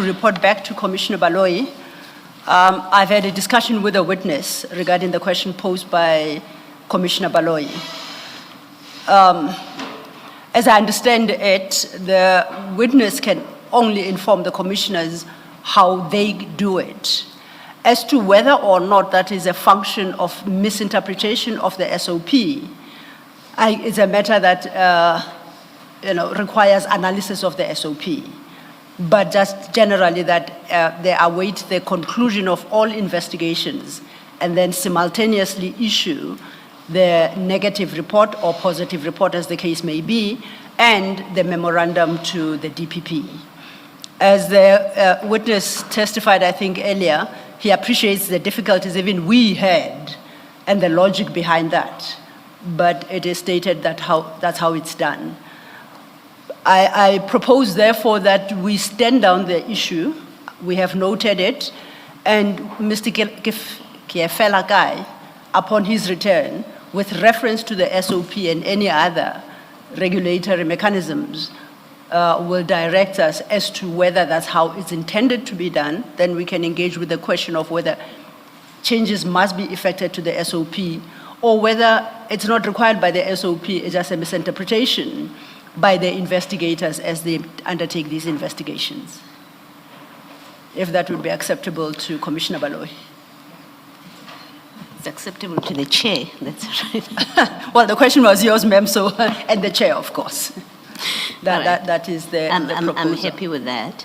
report back to Commissioner Baloyi. I've had a discussion with a witness regarding the question posed by Commissioner Baloyi. As I understand it, the witness can only inform the commissioners how they do it. As to whether or not that is a function of misinterpretation of the SOP, it's a matter that requires analysis of the SOP. But just generally that they await the conclusion of all investigations and then simultaneously issue the negative report or positive report, as the case may be, and the memorandum to the DPP. As the witness testified, I think, earlier, he appreciates the difficulties even we had and the logic behind that. But it is stated that that's how it's done. I propose, therefore, that we stand down the issue. We have noted it, and Mr. Kiefela, upon his return, with reference to the SOP and any other regulatory mechanisms, will direct us as to whether that's how it's intended to be done. Then we can engage with the question of whether changes must be effected to the SOP, or whether it's not required by the SOP, it's just a misinterpretation by the investigators as they undertake these investigations. If that would be acceptable to Commissioner Baloyi. It's acceptable to the chair, that's right. Well, the question was yours, ma'am, so, and the chair, of course. That is the proposal. I'm happy with that.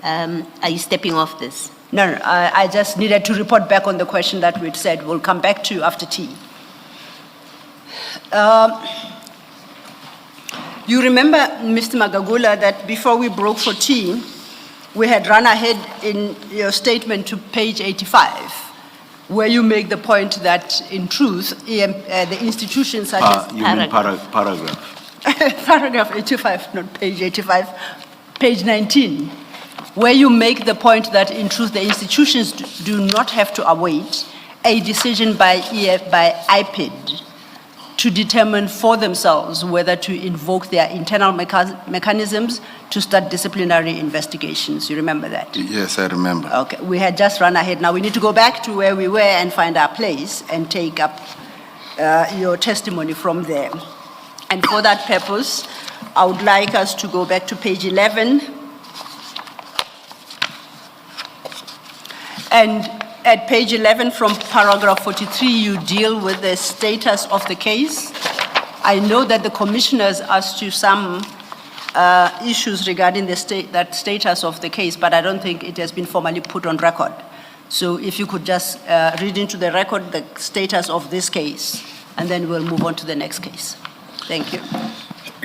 Are you stepping off this? No, I just needed to report back on the question that we'd said we'll come back to after tea. You remember, Mr. Magagula, that before we broke for tea, we had run ahead in your statement to page 85, where you make the point that, in truth, the institutions such as... You mean paragraph? Paragraph 85, not page 85, page 19, where you make the point that, in truth, the institutions do not have to await a decision by IPID to determine for themselves whether to invoke their internal mechanisms to start disciplinary investigations. You remember that? Yes, I remember. Okay, we had just run ahead. Now we need to go back to where we were and find our place and take up your testimony from there. And for that purpose, I would like us to go back to page 11. And at page 11, from paragraph 43, you deal with the status of the case. I know that the commissioners asked you some issues regarding the status of the case, but I don't think it has been formally put on record. So if you could just read into the record the status of this case, and then we'll move on to the next case. Thank you.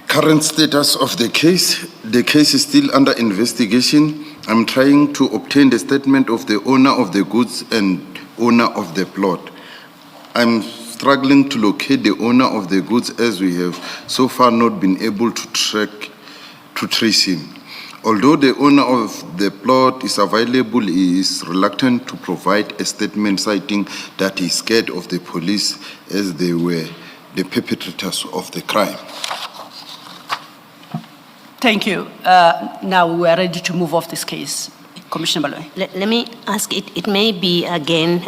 Current status of the case is still under investigation. I'm trying to obtain the statement of the owner of the goods and owner of the plot. I'm struggling to locate the owner of the goods, as we have so far not been able to trace him. Although the owner of the plot is available, he is reluctant to provide a statement citing that he's scared of the police, as they were the perpetrators of the crime. Thank you. Now we are ready to move off this case. Commissioner Baloyi. Let me ask, it may be again,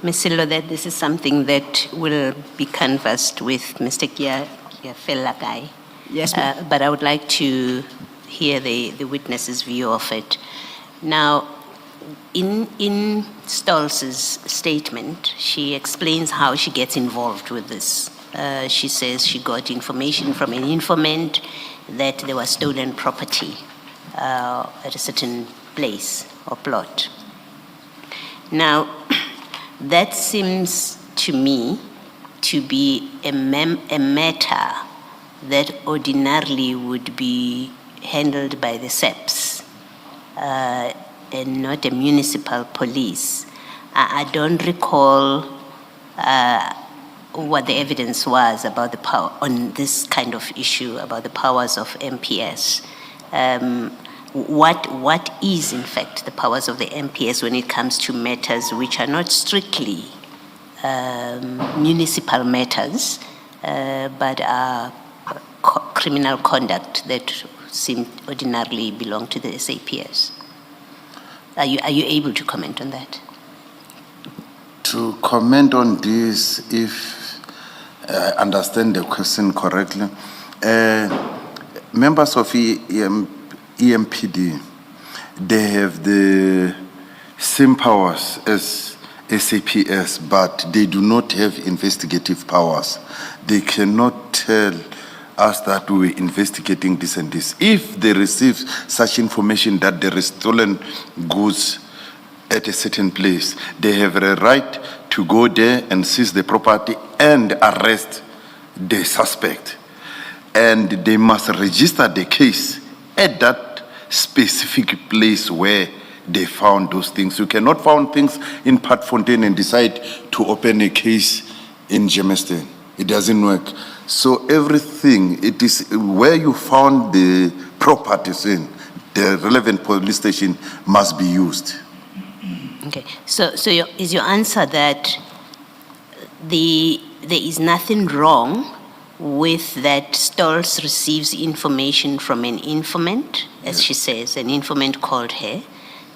Ms. Silo, that this is something that will be canvassed with Mr. Kiefela. Yes, ma'am. But I would like to hear the witness's view of it. Now, in Stolz's statement, she explains how she gets involved with this. She says she got information from an informant that there was stolen property at a certain place or plot. Now, that seems to me to be a matter that ordinarily would be handled by the SEPs and not a municipal police. I don't recall what the evidence was about the power on this kind of issue, about the powers of MPS. What is, in fact, the powers of the MPS when it comes to matters which are not strictly municipal matters, but are criminal conduct that seem ordinarily belong to the SAPS? Are you able to comment on that? To comment on this, if I understand the question correctly, members of EMPD, they have the same powers as SAPS, but they do not have investigative powers. They cannot tell us that we were investigating this and this. If they receive such information that there is stolen goods at a certain place, they have a right to go there and seize the property and arrest the suspect. And they must register the case at that specific place where they found those things. You cannot find things in Patfontein and decide to open a case in Germiston. It doesn't work. So everything, it is where you found the properties in, the relevant police station must be used. Okay, so is your answer that there is nothing wrong with that Stolz receives information from an informant, as she says, an informant called her,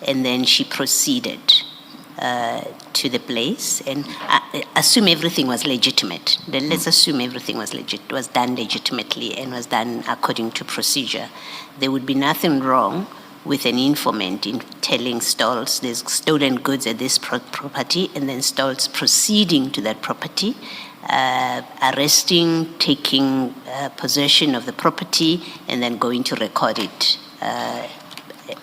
and then she proceeded to the place, and assume everything was legitimate. Then let's assume everything was done legitimately and was done according to procedure. There would be nothing wrong with an informant in telling Stolz there's stolen goods at this property, and then Stolz proceeding to that property, arresting, taking possession of the property, and then going to record it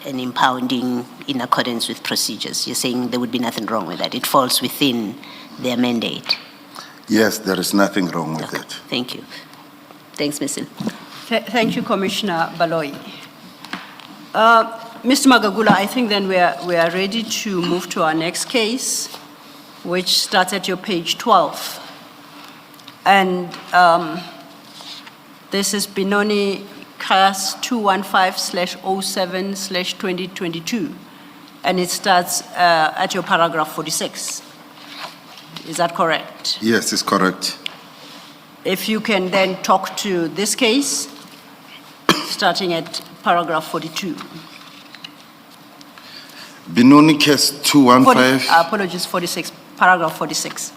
and impounding in accordance with procedures. You're saying there would be nothing wrong with that. It falls within their mandate. Yes, there is nothing wrong with Okay, it. thank you. Thanks, Ms. Thank you, Commissioner Baloyi. Mr. Magagula, I think then we are ready to move to our next case, which starts at your page 12. And this is Benoni Case 215/07/2022, and it starts at your paragraph 46. Is that correct? Yes, it's correct. If you can then talk to this case, starting at paragraph 42. Benoni case 215. Apologies, 46, paragraph 46.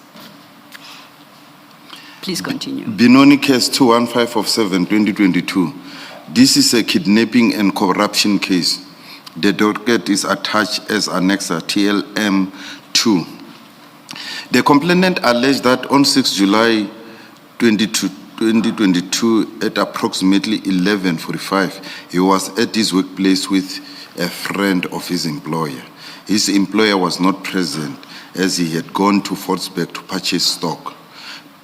Please continue. Benoni case 215 of 7/2022. This is a kidnapping and corruption case. The docket is attached as Annex TLM 2. The complainant alleged that on 6 July 2022 at approximately 11:45, he was at his workplace with a friend of his employer. His employer was not present as he had gone to Fortsburg to purchase stock.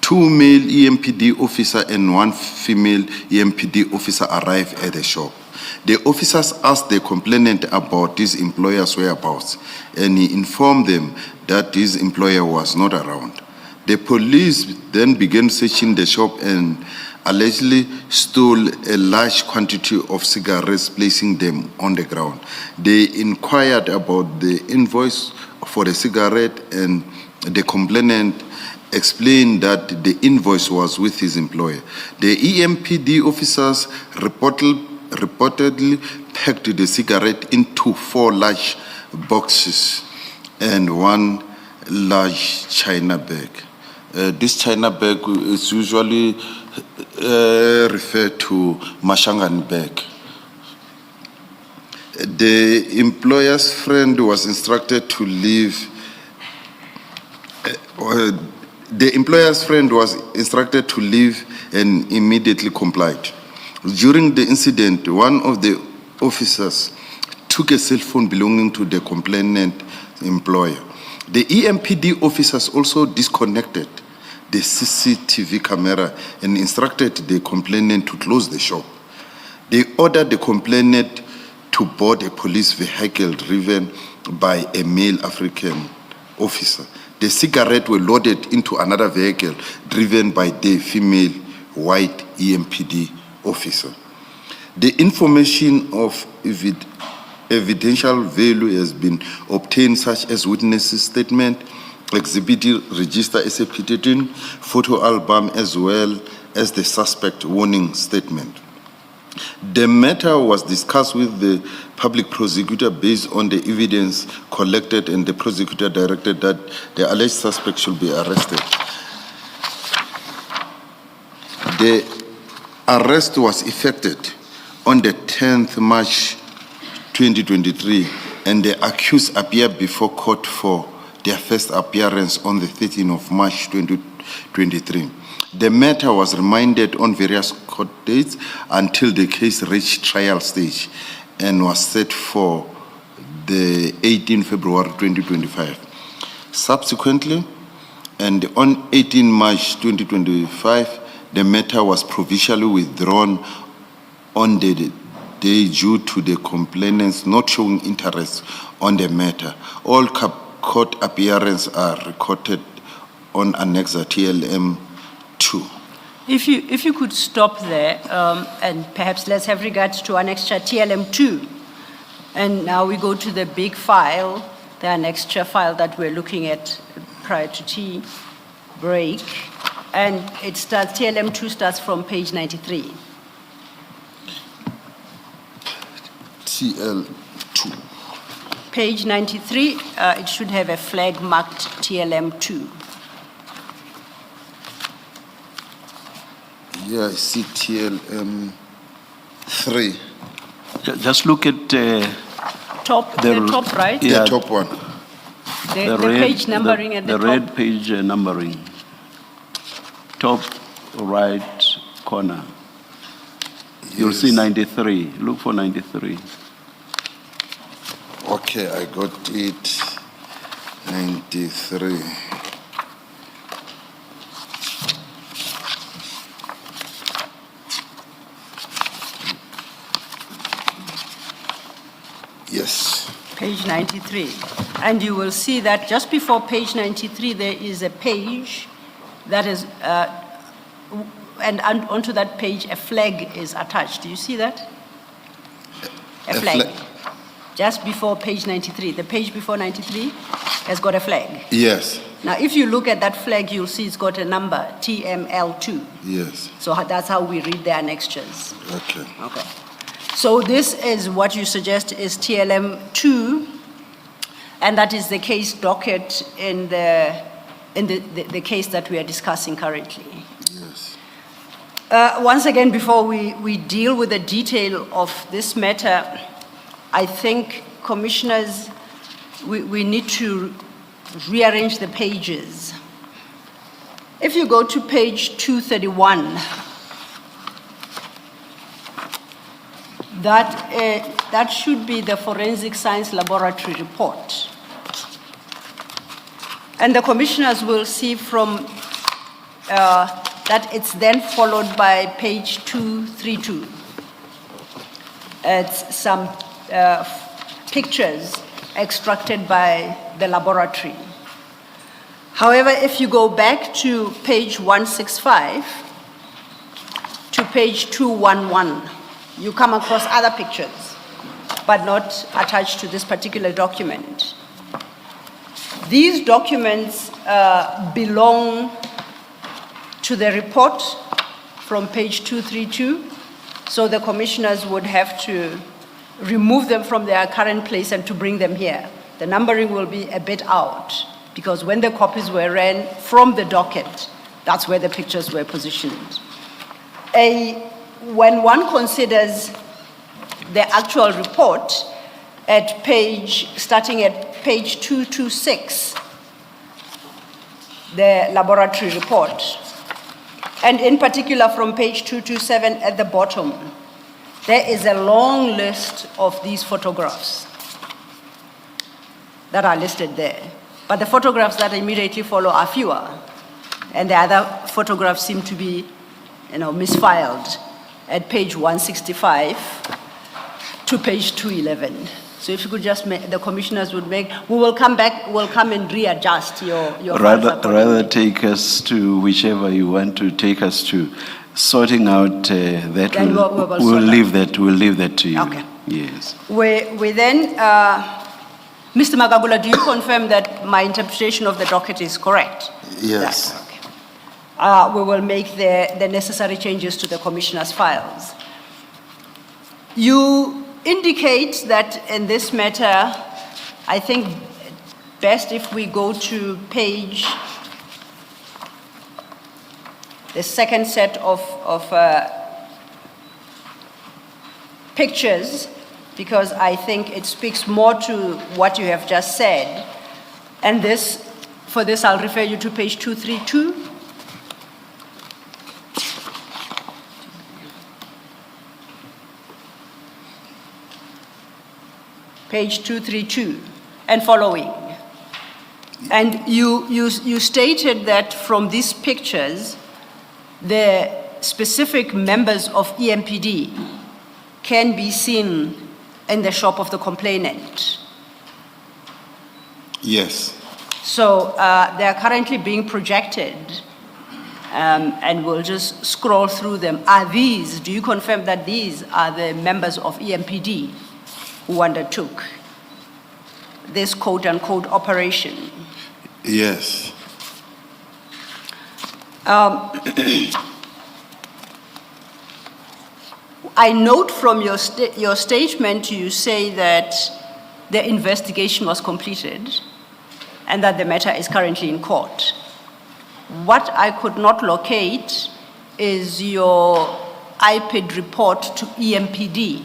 2 male EMPD officer and 1 female EMPD officer arrived at the shop. The officers asked the complainant about his employer's whereabouts, and he informed them that his employer was not around. The police then began searching the shop and allegedly stole a large quantity of cigarettes, placing them on the ground. They inquired about the invoice for the cigarette, and the complainant explained that the invoice was with his employer. The EMPD officers reportedly packed the cigarette into 4 large boxes and 1 large China bag. This China bag is usually referred to Mashangani bag. The employer's friend was instructed to leave. The employer's friend was instructed to leave and immediately complied. During the incident, one of the officers took a cell phone belonging to the complainant employer. The EMPD officers also disconnected the CCTV camera and instructed the complainant to close the shop. They ordered the complainant to board a police vehicle driven by a male African officer. The cigarettes were loaded into another vehicle driven by the female white EMPD officer. The information of evidential value has been obtained, such as witnesses' statement, exhibit register SAP13, photo album, as well as the suspect warning statement. The matter was discussed with the public prosecutor based on the evidence collected, and the prosecutor directed that the alleged suspect should be arrested. The arrest was effected on the 10th March 2023, and the accused appeared before court for their first appearance on the 13th of March 2023. The matter was remanded on various court dates until the case reached trial stage and was set for the 18th February 2025. Subsequently, and on 18 March 2025, the matter was provisionally withdrawn on the day due to the complainants not showing interest on the matter. All court appearances are recorded on Annexa TLM 2. If you could stop there, and perhaps let's have regards to Annexure TLM 2. And now we go to the big file, the Annexure file that we're looking at prior to tea break. And it starts, TLM 2 starts from page 93. TL2. Page 93, it should have a flag marked TLM 2. Yeah, I see TLM 3. Just look at The top right, Yeah. The top one. the page numbering at the top. The red page numbering. Top right corner. You'll see Yes. 93. Look for 93. Okay, I got it. 93. Yes. Page 93. And you will see that just before page 93, there is a page that is, and onto that page, a flag is attached. Do you see that? A flag. Just before page 93. The page before 93 has got a flag. Yes. Now, if you look at that flag, you'll see it's got a number, TML2. Yes. So that's how we read the annexures. Okay. Okay. So this is what you suggest is TLM2, and that is the case docket in the case that we are discussing currently. Yes. Once again, before we deal with the detail of this matter, I think, commissioners, we need to rearrange the pages. If you go to page 231, that should be the Forensic Science Laboratory report. And the commissioners will see from that it's then followed by page 232. It's some pictures extracted by the laboratory. However, if you go back to page 165 to page 211, you come across other pictures, but not attached to this particular document. These documents belong to the report from page 232, so the commissioners would have to remove them from their current place and to bring them here. The numbering will be a bit out, because when the copies were ran from the docket, that's where the pictures were positioned. When one considers the actual report starting at page 226, the laboratory report, and in particular from page 227 at the bottom, there is a long list of these photographs that are listed there. But the photographs that immediately follow are fewer, and the other photographs seem to be, misfiled at page 165 to page 211. So if you could just the commissioners would we will come back, we'll come and readjust your Rather take us to whichever you want to take us to. Sorting out that, Then we'll leave that to you. Okay. Yes. We then, Mr. Magagula, do you confirm that my interpretation of the docket is correct? Yes. Right, okay. We will make the necessary changes to the commissioner's files. You indicate that in this matter, I think best if we go to the second set of pictures, because I think it speaks more to what you have just said. And for this, I'll refer you to page 232. Page 232 and following. And you stated that from these pictures, the specific members of EMPD can be seen in the shop of the complainant. Yes. So they are currently being projected, and we'll just scroll through them. Do you confirm that these are the members of EMPD who undertook this quote-unquote operation? Yes. I note from your statement, you say that the investigation was completed and that the matter is currently in court. What I could not locate is your IPID report to EMPD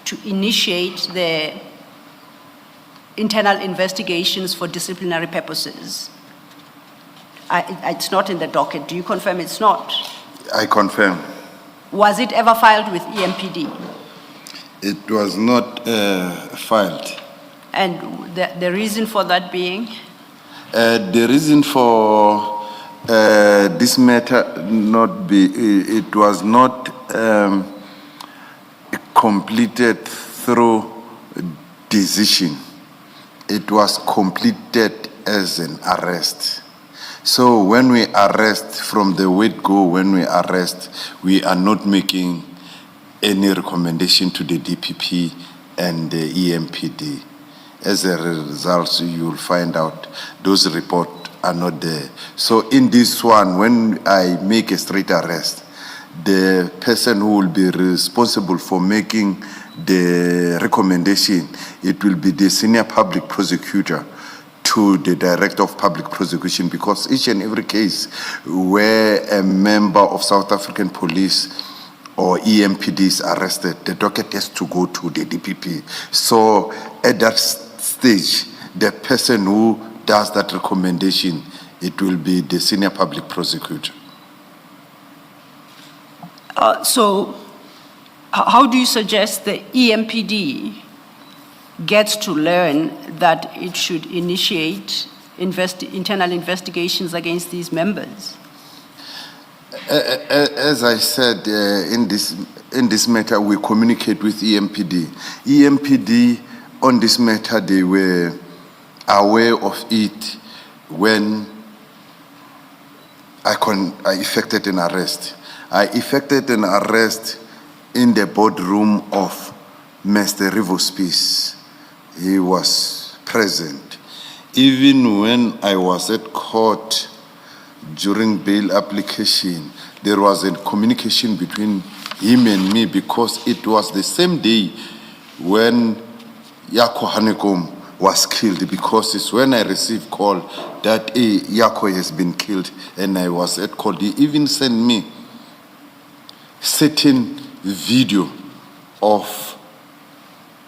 to initiate the internal investigations for disciplinary purposes. It's not in the docket. Do you confirm it's not? I confirm. Was it ever filed with EMPD? It was not filed. And the reason for that being? The reason for this matter it was not completed through decision. It was completed as an arrest. So when we arrest, from the word go, when we arrest, we are not making any recommendation to the DPP and the EMPD. As a result, you will find out those reports are not there. So in this one, when I make a straight arrest, the person who will be responsible for making the recommendation, it will be the senior public prosecutor to the director of public prosecution, because each and every case where a member of South African police or EMPD is arrested, the docket has to go to the DPP. So at that stage, the person who does that recommendation, it will be the senior public prosecutor. So how do you suggest the EMPD gets to learn that it should initiate internal investigations against these members? As I said, in this matter, we communicate with EMPD. EMPD, on this matter, they were aware of it when I effected an arrest. I effected an arrest in the boardroom of Mr. Rivo's Peace. He was present. Even when I was at court during bail application, there was a communication between him and me, because it was the same day when Yako Hanekom was killed, because it's when I received call that Yako has been killed, and I was at court. He even sent me certain video of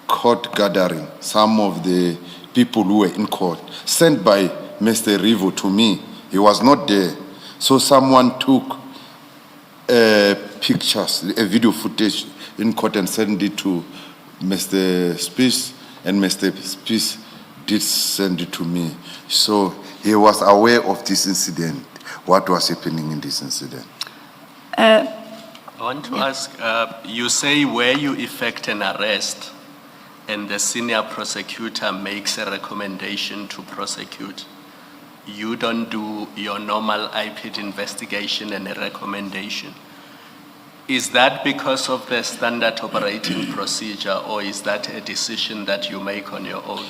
court gathering, some of the people who were in court, sent by Mr. Rivo to me. He was not there. So someone took pictures, a video footage in court, and sent it to Mr. Spies, and Mr. Spies did send it to me. So he was aware of this incident, what was happening in this incident. I want to ask, you say where you effect an arrest and the senior prosecutor makes a recommendation to prosecute, you don't do your normal IPID investigation and a recommendation. Is that because of the standard operating procedure, or is that a decision that you make on your own?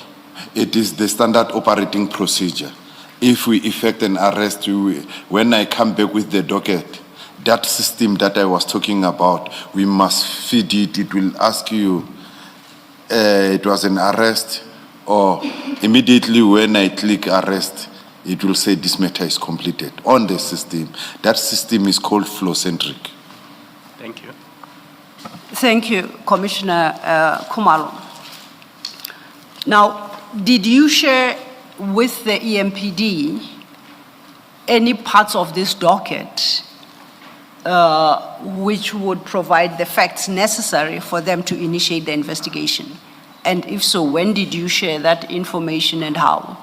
It is the standard operating procedure. If we effect an arrest, when I come back with the docket, that system that I was talking about, we must feed it. It will ask you, it was an arrest, or immediately when I click arrest, it will say this matter is completed on the system. That system is called flow-centric. Thank you. Thank you, Commissioner Khumalo. Now, did you share with the EMPD any parts of this docket which would provide the facts necessary for them to initiate the investigation? And if so, when did you share that information and how?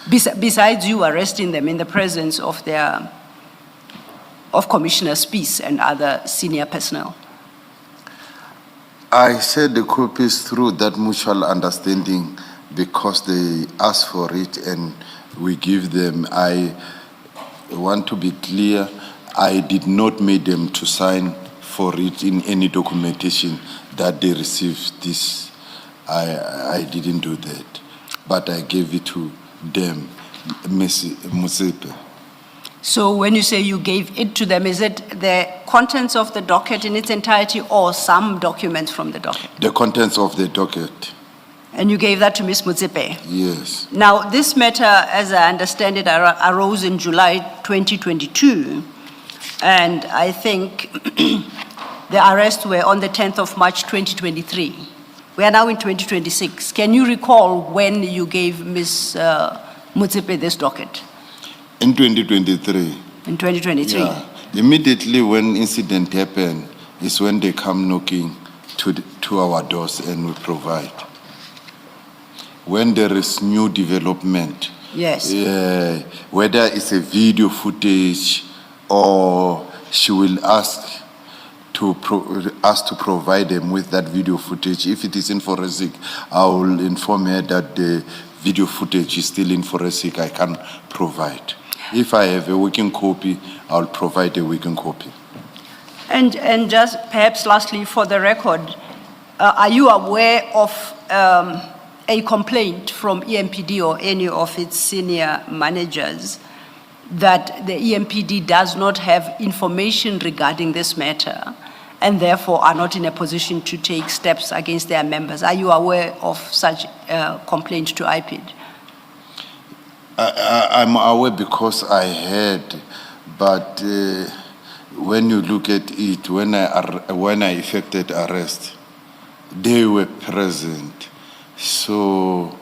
Besides you arresting them in the presence of Commissioner Spies and other senior personnel? I shared the copies through that mutual understanding because they asked for it and we give them. I want to be clear, I did not make them to sign for it in any documentation that they received this. I didn't do that, but I gave it to them, Ms. Motsepe. So when you say you gave it to them, is it the contents of the docket in its entirety or some documents from the docket? The contents of the docket. And you gave that to Ms. Motsepe? Yes. Now, this matter, as I understand it, arose in July 2022, and I think the arrests were on the 10th of March 2023. We are now in 2026. Can you recall when you gave Ms. Motsepe this docket? In 2023. In 2023? Yeah. Immediately when incident happened is when they come knocking to our doors and we provide. When there is new development, yes, whether it's a video footage or she will ask us to provide them with that video footage. If it is in forensic, I will inform her that the video footage is still in forensic, I can provide. If I have a working copy, I'll provide a working copy. And just perhaps lastly, for the record, are you aware of a complaint from EMPD or any of its senior managers that the EMPD does not have information regarding this matter and therefore are not in a position to take steps against their members? Are you aware of such complaint to IPID? I'm aware because I heard, but when you look at it, when I effected arrest, they were present. So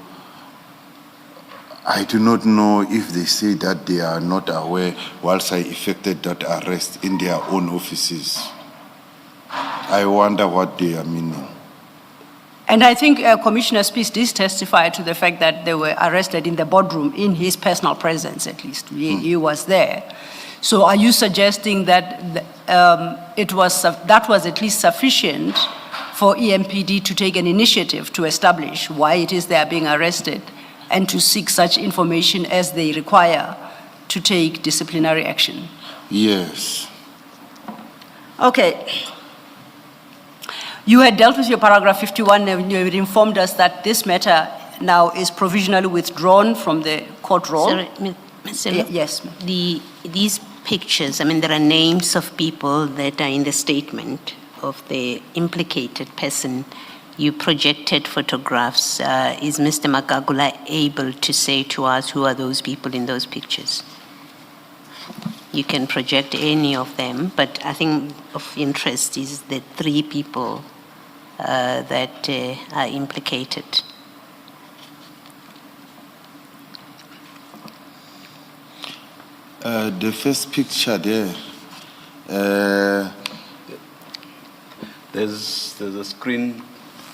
I do not know if they say that they are not aware whilst I effected that arrest in their own offices. I wonder what they are meaning. And I think Commissioner Spies did testify to the fact that they were arrested in the boardroom, in his personal presence at least. He was there. So are you suggesting that that was at least sufficient for EMPD to take an initiative to establish why it is they are being arrested and to seek such information as they require to take disciplinary action? Yes. Okay. You had dealt with your paragraph 51 and you had informed us that this matter now is provisionally withdrawn from the court roll. Sorry, Ms. Yes. These pictures, I mean, there are names of people that are in the statement of the implicated person. You projected photographs. Is Mr. Magagula able to say to us who are those people in those pictures? You can project any of them, but I think of interest is the three people that are implicated. The first picture there, There's a screen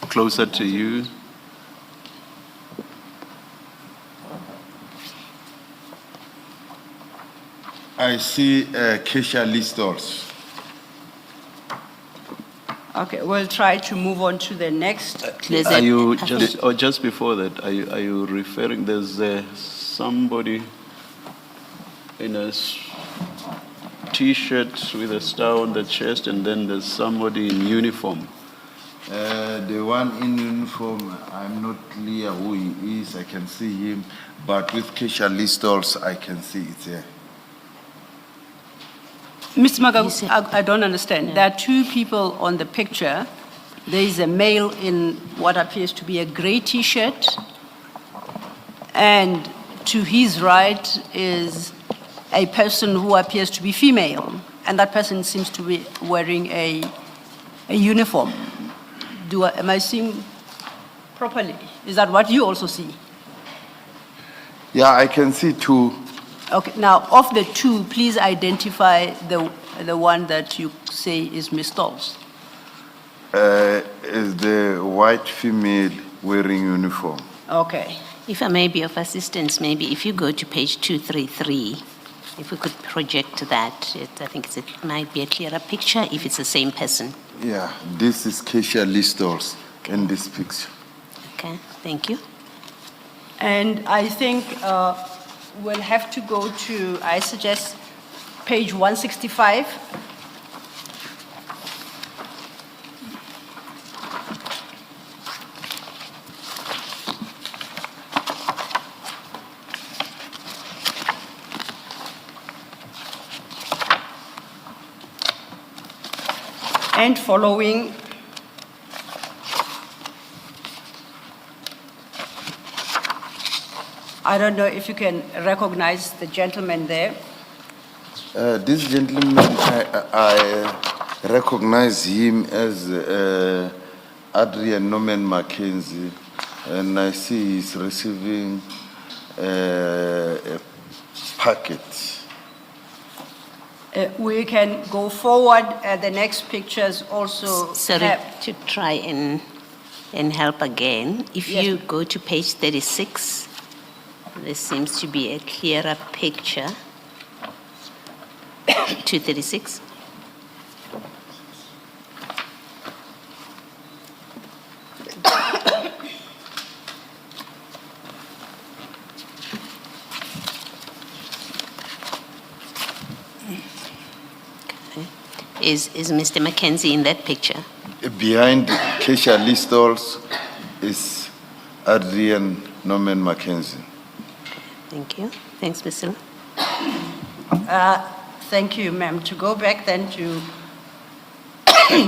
closer to you. I see Keisha Listos. Okay, we'll try to move on to the next. Are you just before that? Are you referring? There's somebody in a T-shirt with a star on the chest, and then there's somebody in uniform. The one in uniform, I'm not clear who he is. I can see him, but with Keisha Listos, I can see it there. Ms. You Magagula, said- I don't understand. There are two people on the picture. There is a male in what appears to be a gray T-shirt, and to his right is a person who appears to be female, and that person seems to be wearing a uniform. Am I seeing properly? Is that what you also see? Yeah, I can see two. Okay, now, of the two, please identify the one that you say is Ms. Stolz. Is the white female wearing uniform? Okay. If I may be of assistance, maybe if you go to page 233, if we could project that, I think it might be a clearer picture if it's the same person. Yeah, this is Keisha Listors in this picture. Okay, thank you. And I think we'll have to go to, I suggest, page 165. And following. I don't know if you can recognize the gentleman there. This gentleman, I recognize him as Adrian Norman Mackenzie, and I see he's receiving a packet. We can go forward. The next pictures also Sorry, have. to try and help again. If Yes. you go to page 36, there seems to be a clearer picture. 236. Is Mr. Mackenzie in that picture? Behind Keisha Listors is Adrian Norman Mackenzie. Thank you. Thanks, Mr. Thank you, ma'am. To go back then to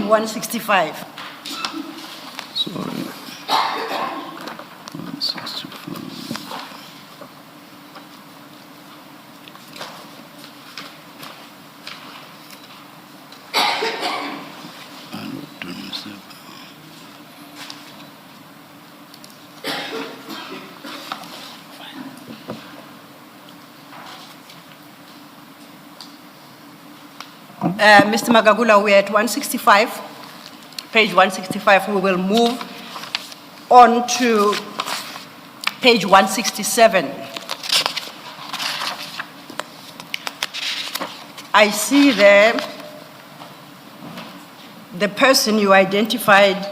165. Sorry. 165. Mr. Magagula, we're at 165, page 165. We will move on to page 167. I see there the person you identified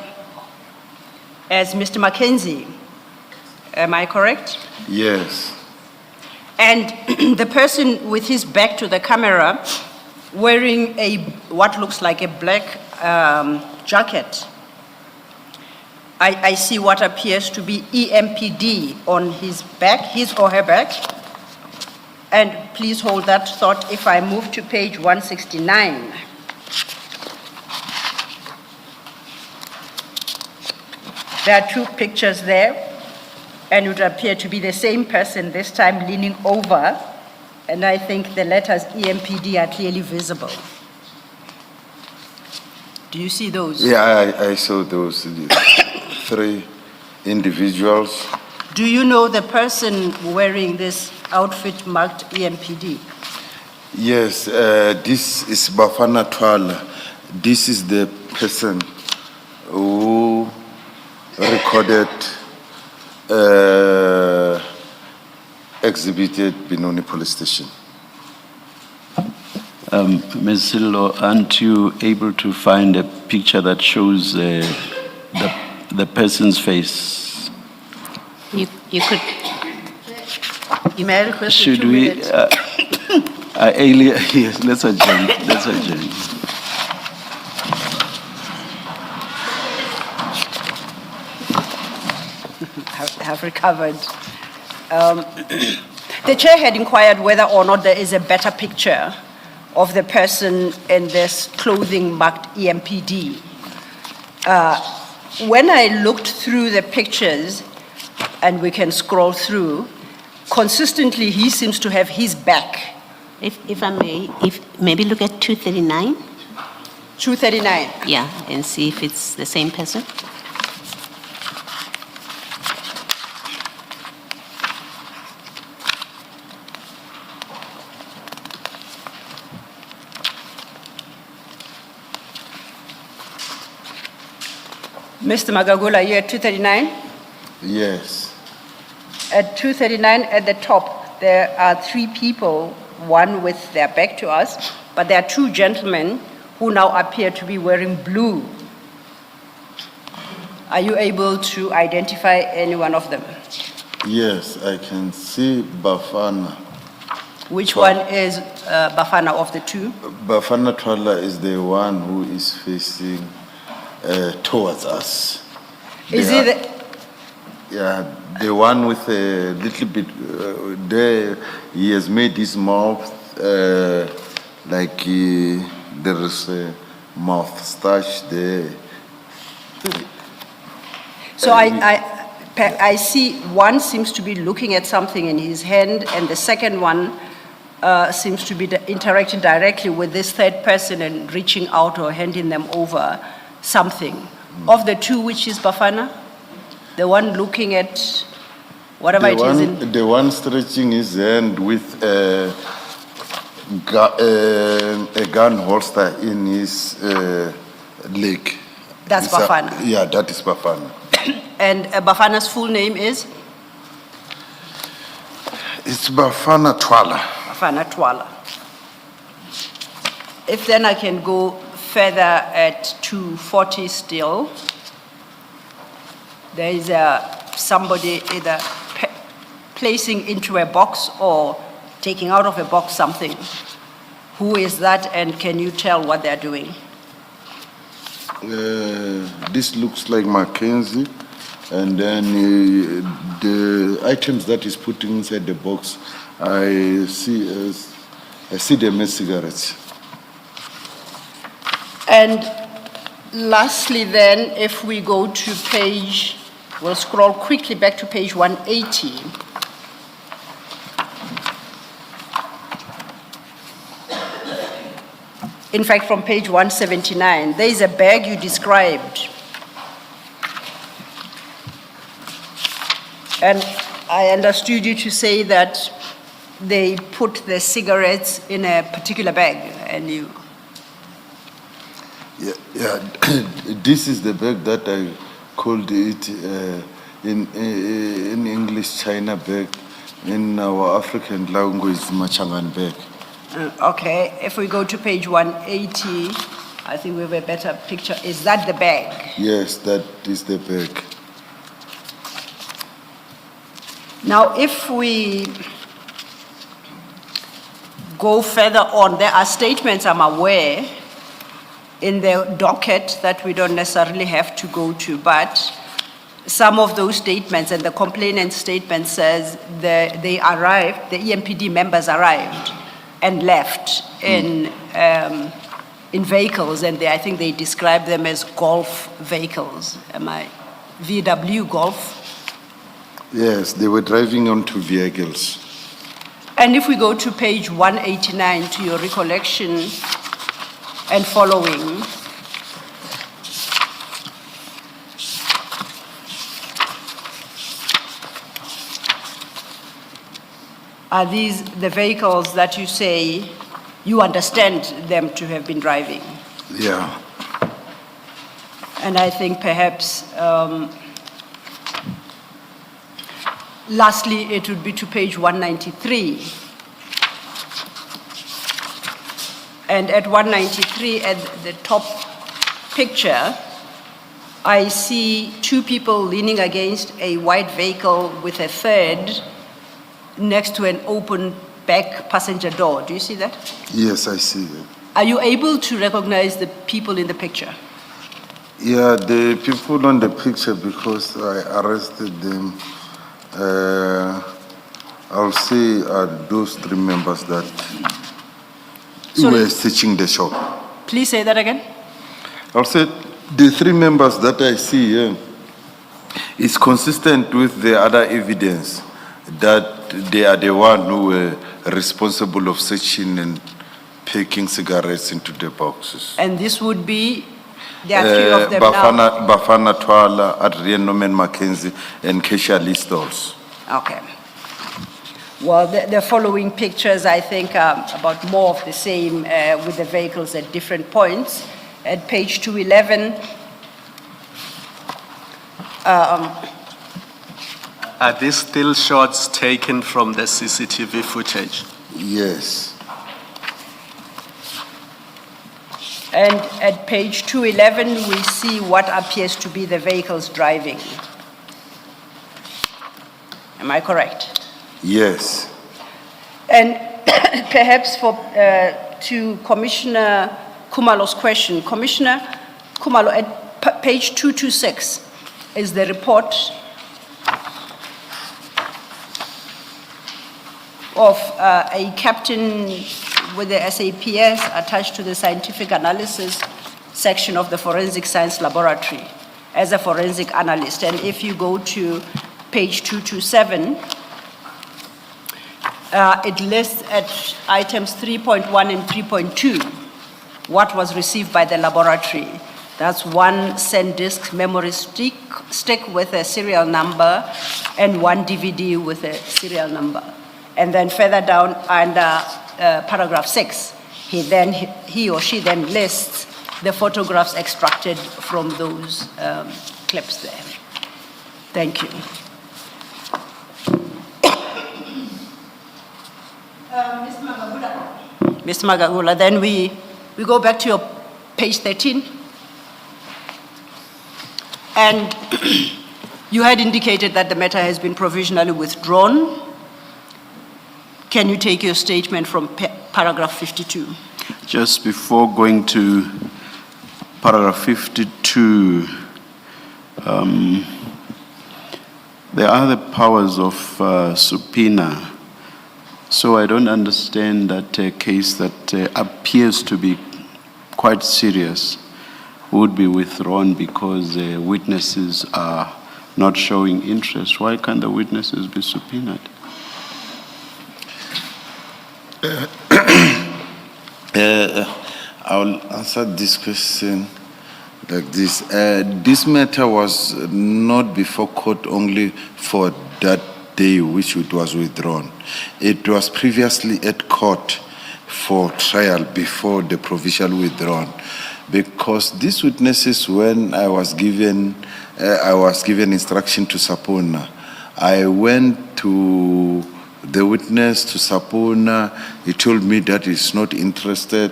as Mr. Mackenzie. Am I correct? Yes. And the person with his back to the camera wearing what looks like a black jacket. I see what appears to be EMPD on his back, his or her back. And please hold that thought if I move to page 169. There are two pictures there, and it would appear to be the same person, this time leaning over. And I think the letters EMPD are clearly visible. Do you see those? Yeah, I saw those three individuals. Do you know the person wearing this outfit marked EMPD? Yes, this is Bafana Twala. This is the person who recorded, exhibited Benoni Police Station. Ms. Sillo, aren't you able to find a picture that shows the person's face? You could. May I request Should 2 we? minutes? Yes, let's adjourn. Let's adjourn. Have recovered. The chair had inquired whether or not there is a better picture of the person in this clothing marked EMPD. When I looked through the pictures, and we can scroll through, consistently he seems to have his back. If I may, maybe look at 239, 239. yeah, and see if it's the same person. Mr. Magagula, you at 239? Yes. At 239 at the top, there are three people, one with their back to us, but there are two gentlemen who now appear to be wearing blue. Are you able to identify any one of them? Yes, I can see Bafana. Which one is Bafana of the two? Bafana Twala is the one who is facing towards us. Is They he are- the, Yeah, the one with a little bit there, he has made his mouth like there is a moustache there. so I see one seems to be looking at something in his hand, and the second one seems to be interacting directly with this third person and reaching out or handing them over something. Of the two, which is Bafana? The one looking at whatever it is in... The one stretching his hand with a gun holster in his leg. That's It's a- Bafana. Yeah, that is Bafana. And Bafana's full name is? It's Bafana Twala. Bafana Twala. If then I can go further at 240 still. There is somebody either placing into a box or taking out of a box something. Who is that, and can you tell what they're doing? This looks like Mackenzie, and then the items that he's putting inside the box, I see them as cigarettes. And lastly then, if we go to page, we'll scroll quickly back to page 180. In fact, from page 179, there is a bag you described. And I understood you to say that they put the cigarettes in a particular bag, and you... Yeah, this is the bag that I called it in English China bag. In our African language, Machangan bag. Okay, if we go to page 180, I think we have a better picture. Is that the bag? Yes, that is the bag. Now, if we go further on, there are statements, I'm aware, in the docket that we don't necessarily have to go to, but some of those statements, and the complainant statement says they arrived, the EMPD members arrived and left in vehicles, and I think they describe them as golf vehicles. VW Golf? Yes, they were driving onto vehicles. And if we go to page 189, to your recollection and following, are these the vehicles that you say you understand them to have been driving? Yeah. And I think perhaps, lastly, it would be to page 193. And at 193, at the top picture, I see two people leaning against a white vehicle with a third next to an open back passenger door. Do you see that? Yes, I see that. Are you able to recognize the people in the picture? Yeah, the people on the picture, because I arrested them, I'll say those three members that Sorry. were searching the shop. Please say that again. I said the three members that I see here is consistent with the other evidence that they are the one who were responsible of searching and packing cigarettes into the boxes. And this would be, there are three of them now. Bafana Twala, Adrian Norman Mackenzie, and Keisha Lee Stalls. Okay. Well, the following pictures, I think, are about more of the same with the vehicles at different points. At page 211, Are these still shots taken from the CCTV footage? Yes. and at page 211, we see what appears to be the vehicles driving. Am I correct? Yes. And perhaps to Commissioner Kumalo's question, Commissioner Kumalo, at page 226 is the report of a captain with the SAPS attached to the scientific analysis section of the Forensic Science Laboratory as a forensic analyst. And if you go to page 227, it lists at items 3.1 and 3.2 what was received by the laboratory. That's one SanDisk memory stick with a serial number and one DVD with a serial number. And then further down under paragraph 6, he or she then lists the photographs extracted from those clips there. Thank you. Mr. Magagula. Mr. Magagula, then we go back to your page 13. And you had indicated that the matter has been provisionally withdrawn. Can you take your statement from paragraph 52? Just before going to paragraph 52, there are the powers of subpoena. So I don't understand that a case that appears to be quite serious would be withdrawn because witnesses are not showing interest. Why can't the witnesses be subpoenaed? I will answer this question like this. This matter was not before court only for that day which it was withdrawn. It was previously at court for trial before the provisional withdrawn. Because these witnesses, when I was given instruction to subpoena, I went to the witness to subpoena. He told me that he's not interested.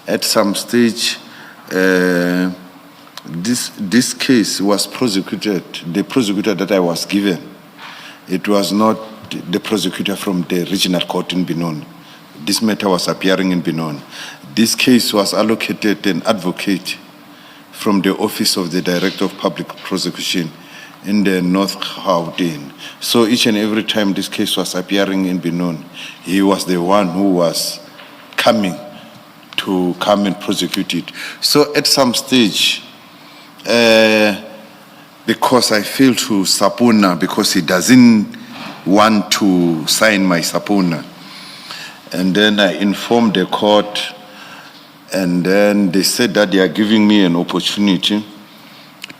At some stage, this case was prosecuted. The prosecutor that I was given, it was not the prosecutor from the regional court in Benoni. This matter was appearing in Benoni. This case was allocated an advocate from the Office of the Director of Public Prosecution in the North Gauteng. So each and every time this case was appearing in Benoni, he was the one who was coming to come and prosecute it. So at some stage, because I failed to subpoena, because he doesn't want to sign my subpoena, and then I informed the court, and then they said that they are giving me an opportunity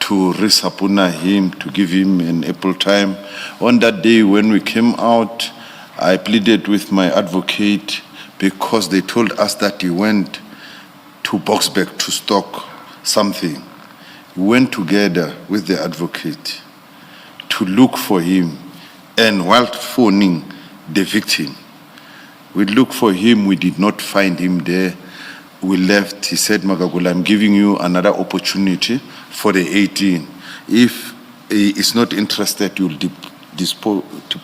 to re-subpoena him, to give him an ample time. On that day when we came out, I pleaded with my advocate because they told us that he went to Boxback to stock something. We went together with the advocate to look for him, and while phoning the victim, we looked for him, we did not find him there. We left. He said, Magagula, I'm giving you another opportunity for the 18. If he is not interested, you'll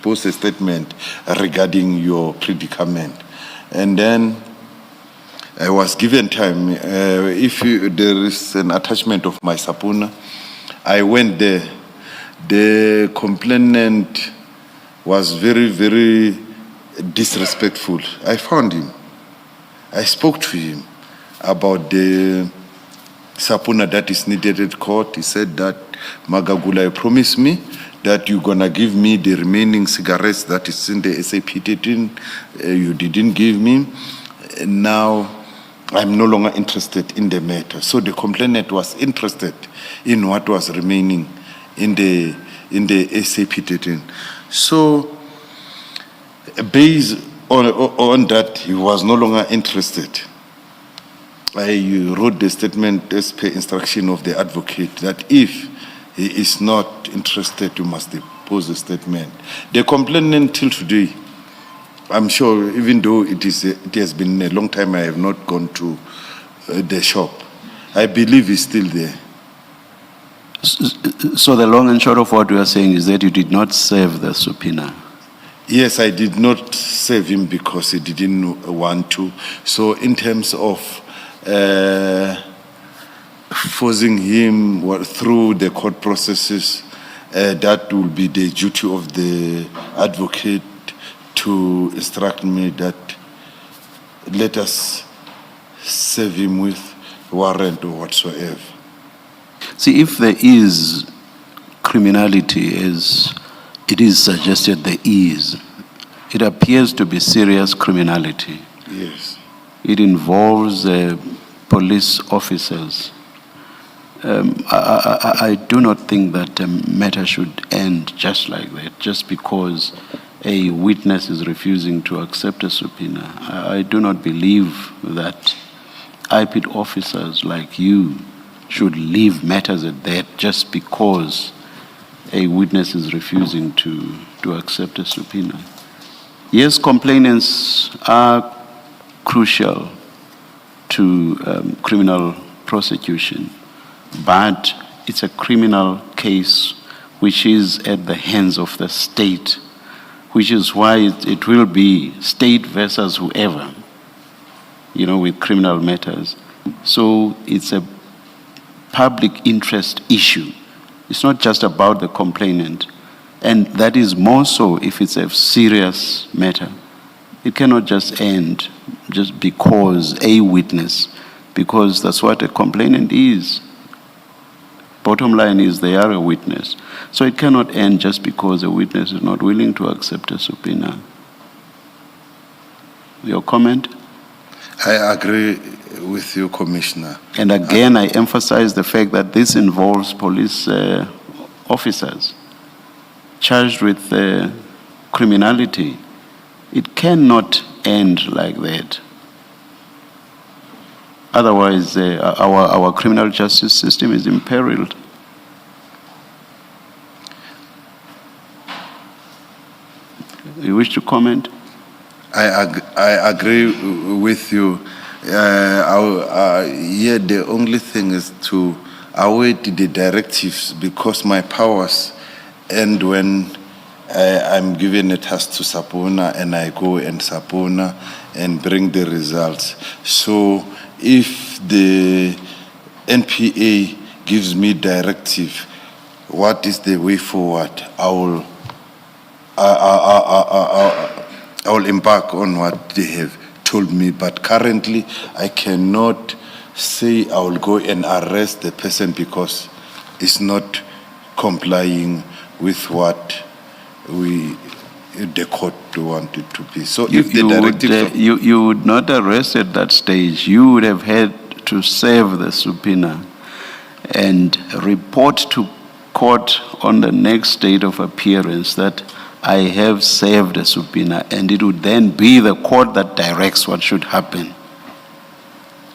post a statement regarding your predicament. And then I was given time. There is an attachment of my subpoena, I went there. The complainant was very, very disrespectful. I found him. I spoke to him about the subpoena that is needed at court. He said that, Magagula, you promised me that you're gonna give me the remaining cigarettes that is in the SAP13. You didn't give me. And now I'm no longer interested in the matter. So the complainant was interested in what was remaining in the SAP13. So based on that, he was no longer interested. I wrote the statement as per instruction of the advocate that if he is not interested, you must depose the statement. The complainant till today, I'm sure, even though it has been a long time I have not gone to the shop, I believe he's still there. So the long and short of what we are saying is that you did not serve the subpoena. Yes, I did not serve him because he didn't want to. So in terms of forcing him through the court processes, that will be the duty of the advocate to instruct me that let us serve him with warrant or whatsoever. See, if there is criminality, as it is suggested there is, it appears to be serious criminality. Yes. It involves police officers. I do not think that the matter should end just like that, just because a witness is refusing to accept a subpoena. I do not believe that IPID officers like you should leave matters at that just because a witness is refusing to accept a subpoena. Yes, complainants are crucial to criminal prosecution, but it's a criminal case which is at the hands of the state, which is why it will be state versus whoever, with criminal matters. So it's a public interest issue. It's not just about the complainant. And that is more so if it's a serious matter. It cannot just end just because a witness, because that's what a complainant is. Bottom line is they are a witness. So it cannot end just because a witness is not willing to accept a subpoena. Your comment? I agree with you, Commissioner. And again, I emphasize the fact that this involves police officers charged with criminality. It cannot end like that. Otherwise, our criminal justice system is imperiled. You wish to comment? I agree with you. Yeah, the only thing is to await the directives because my powers end when I'm given a task to subpoena and I go and subpoena and bring the results. So if the NPA gives me directive, what is the way forward? I will embark on what they have told me, but currently I cannot say I will go and arrest the person because it's not complying with what the court wanted to be. So if the directive... You would not arrest at that stage. You would have had to serve the subpoena and report to court on the next date of appearance that I have served a subpoena, and it would then be the court that directs what should happen.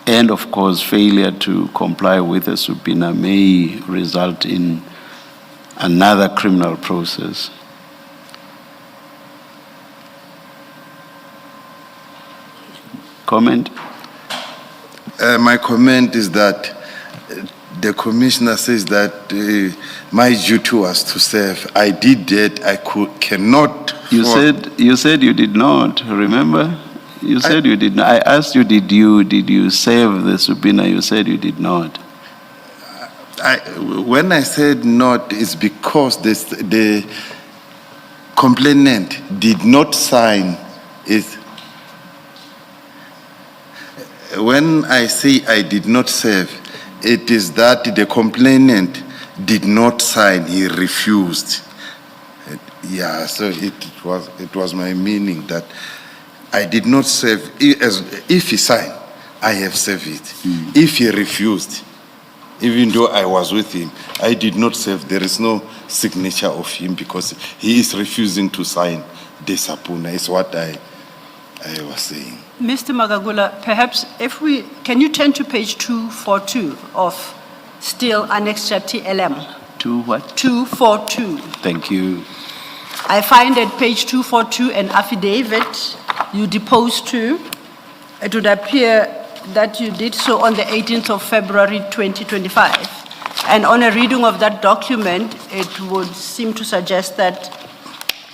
And of course, failure to comply with a subpoena may result in another criminal process. Comment? My comment is that the commissioner says that my duty was to serve. I did that. I cannot. You said you did not. Remember? You said you did not. I asked you, did you serve the subpoena? You said you did not. When I said not, it's because the complainant did not sign it. when I say I did not serve, it is that the complainant did not sign, he refused. Yeah, so it was my meaning that I did not serve. If he signed, I have served it. If he refused, even though I was with him, I did not serve. There is no signature of him because he is refusing to sign the subpoena, is what I was saying. Mr. Magagula, perhaps can you turn to page 242 of still Annexure TLM? To what? 242. Thank you. I find at page 242 an affidavit you deposed to. It would appear that you did so on the 18th of February 2025. And on a reading of that document, it would seem to suggest that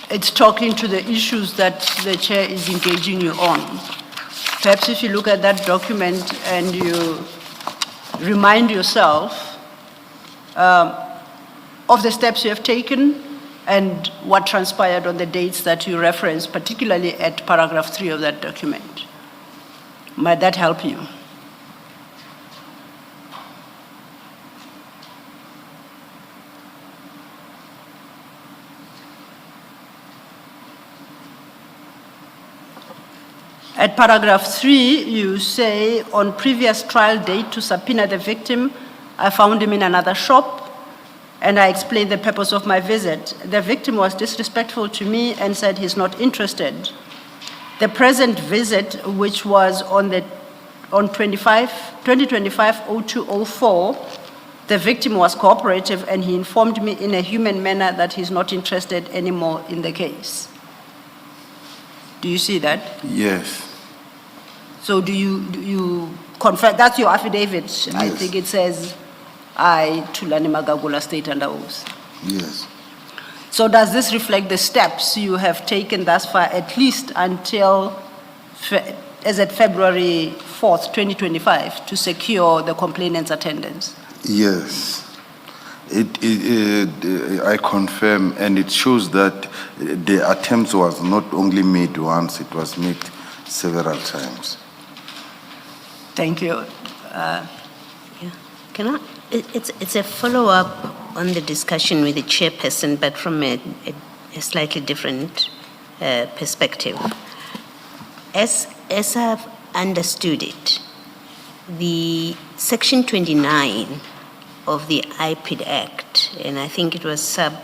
it's talking to the issues that the chair is engaging you on. Perhaps if you look at that document and you remind yourself of the steps you have taken and what transpired on the dates that you referenced, particularly at paragraph 3 of that document. Might that help you? At paragraph 3, you say, on previous trial date to subpoena the victim, I found him in another shop, and I explained the purpose of my visit. The victim was disrespectful to me and said he's not interested. The present visit, which was on 2025-0204, the victim was cooperative and he informed me in a human manner that he's not interested anymore in the case. Do you see that? Yes. So do you confirm, that's your affidavit? Yes. I think it says, I, Thulani Magagula, state under oath. Yes. So does this reflect the steps you have taken thus far, at least until, as at February 4th, 2025, to secure the complainant's attendance? Yes. I confirm, and it shows that the attempt was not only made once, it was made several times. Thank you. Yeah. It's a follow-up on the discussion with the chairperson, but from a slightly different perspective. As I've understood it, the Section 29 of the IPID Act, and I think it was sub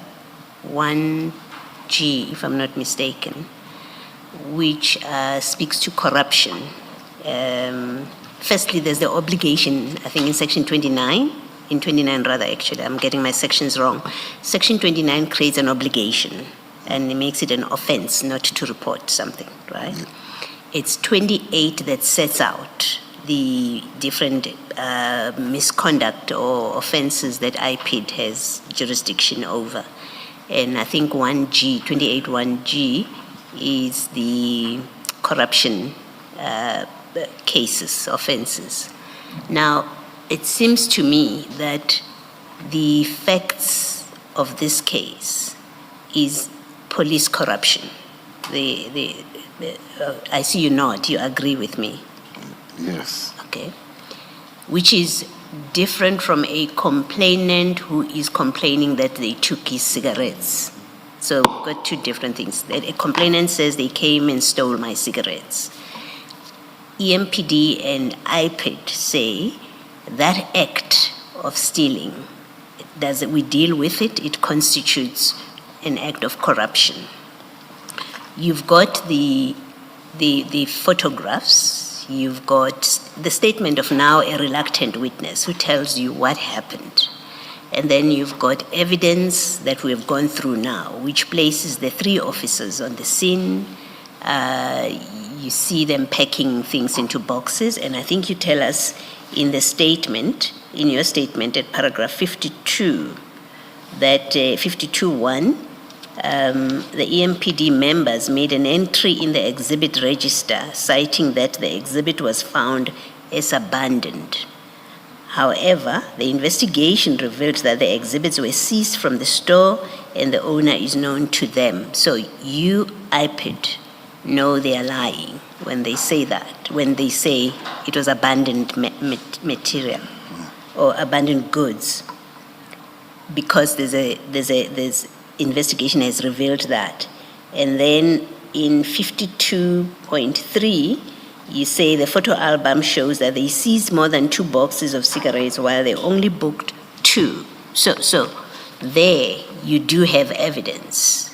1G, if I'm not mistaken, which speaks to corruption. Firstly, there's the obligation, I think in Section 29, in 29 rather actually, I'm getting my sections wrong. Section 29 creates an obligation and it makes it an offense not to report something, right? It's 28 that sets out the different misconduct or offenses that IPID has jurisdiction over. And I think 1G, 28.1G is the corruption cases, offenses. Now, it seems to me that the facts of this case is police corruption. I see you nod, you agree with me? Yes. Okay. Which is different from a complainant who is complaining that they took his cigarettes. So we've got two different things. A complainant says they came and stole my cigarettes. EMPD and IPID say that act of stealing, we deal with it, it constitutes an act of corruption. You've got the photographs, you've got the statement of now a reluctant witness who tells you what happened. And then you've got evidence that we've gone through now, which places the 3 officers on the scene. You see them packing things into boxes, and I think you tell us in the statement, in your statement at paragraph 52, that 52.1, the EMPD members made an entry in the exhibit register citing that the exhibit was found as abandoned. However, the investigation revealed that the exhibits were seized from the store and the owner is known to them. So you, IPID, know they are lying when they say that, when they say it was abandoned material or abandoned goods, because there's investigation has revealed that. And then in 52.3, you say the photo album shows that they seized more than 2 boxes of cigarettes while they only booked 2. So there you do have evidence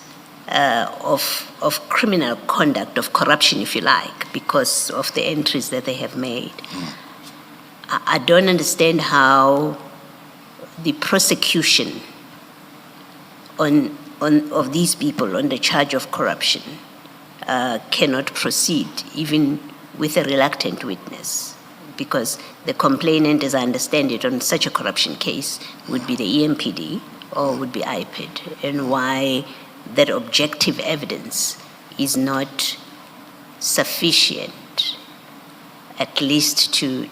of criminal conduct, of corruption, if you like, because of the entries that they have made. I don't understand how the prosecution of these people on the charge of corruption cannot proceed, even with a reluctant witness, because the complainant, as I understand it, on such a corruption case would be the EMPD or would be IPID, and why that objective evidence is not sufficient, at least to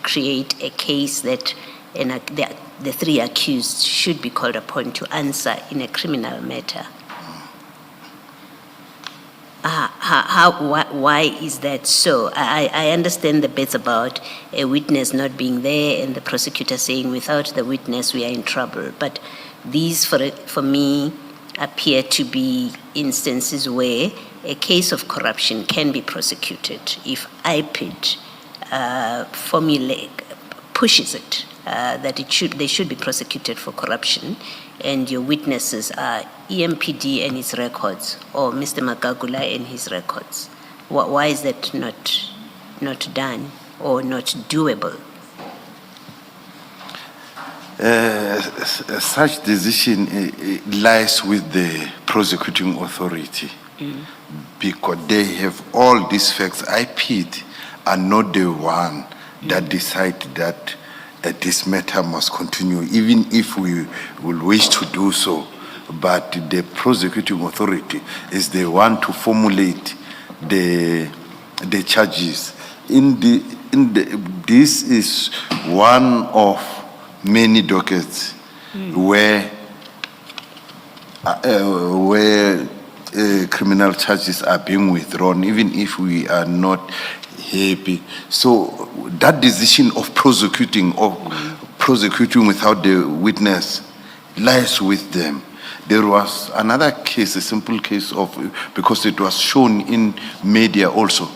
create a case that the 3 accused should be called upon to answer in a criminal matter. Why is that so? I understand the bits about a witness not being there and the prosecutor saying without the witness we are in trouble, but these for me appear to be instances where a case of corruption can be prosecuted if IPID pushes it, that they should be prosecuted for corruption, and your witnesses are EMPD and his records, or Mr. Magagula and his records. Why is that not done or not doable? Such decision lies with the prosecuting authority because they have all these facts. IPID are not the one that decide that this matter must continue, even if we will wish to do so. But the prosecuting authority is the one to formulate the charges. This is one of many dockets where criminal charges are being withdrawn, even if we are not happy. So that decision of prosecuting without the witness lies with them. There was another case, a simple case because it was shown in media also.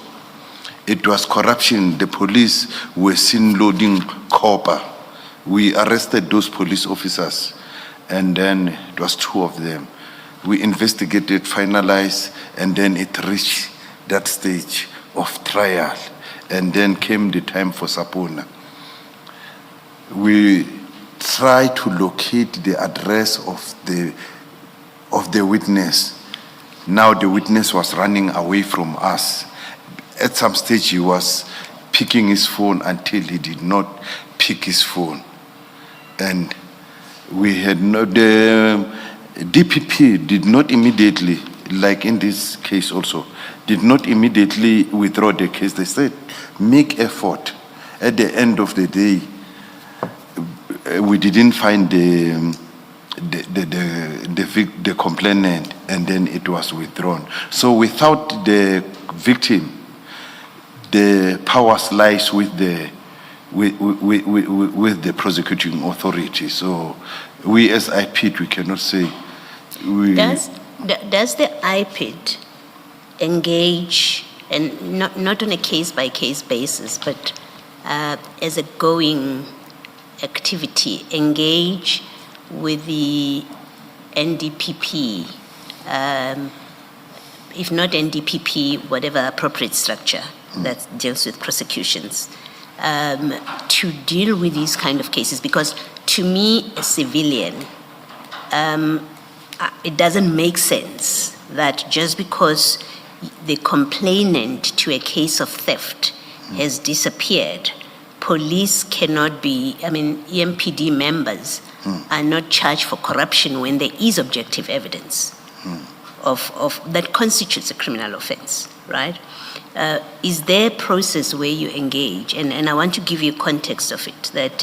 It was corruption. The police were seen loading copper. We arrested those police officers, and then it was 2 of them. We investigated, finalized, and then it reached that stage of trial, and then came the time for subpoena. We tried to locate the address of the witness. Now the witness was running away from us. At some stage he was picking his phone until he did not pick his phone. And we had the DPP did not immediately, like in this case also, did not immediately withdraw the case. They said, make effort. At the end of the day, we didn't find the complainant, and then it was withdrawn. So without the victim, the powers lies with the prosecuting authority. So we as IPID, we cannot say. Does the IPID engage, and not on a case-by-case basis, but as a going activity, engage with the NDPP, if not NDPP, whatever appropriate structure that deals with prosecutions, to deal with these kind of cases? Because to me, a civilian, it doesn't make sense that just because the complainant to a case of theft has disappeared, police cannot be, EMPD members are not charged for corruption when there is objective evidence of that constitutes a criminal offense, right? Is there a process where you engage? And I want to give you context of it, that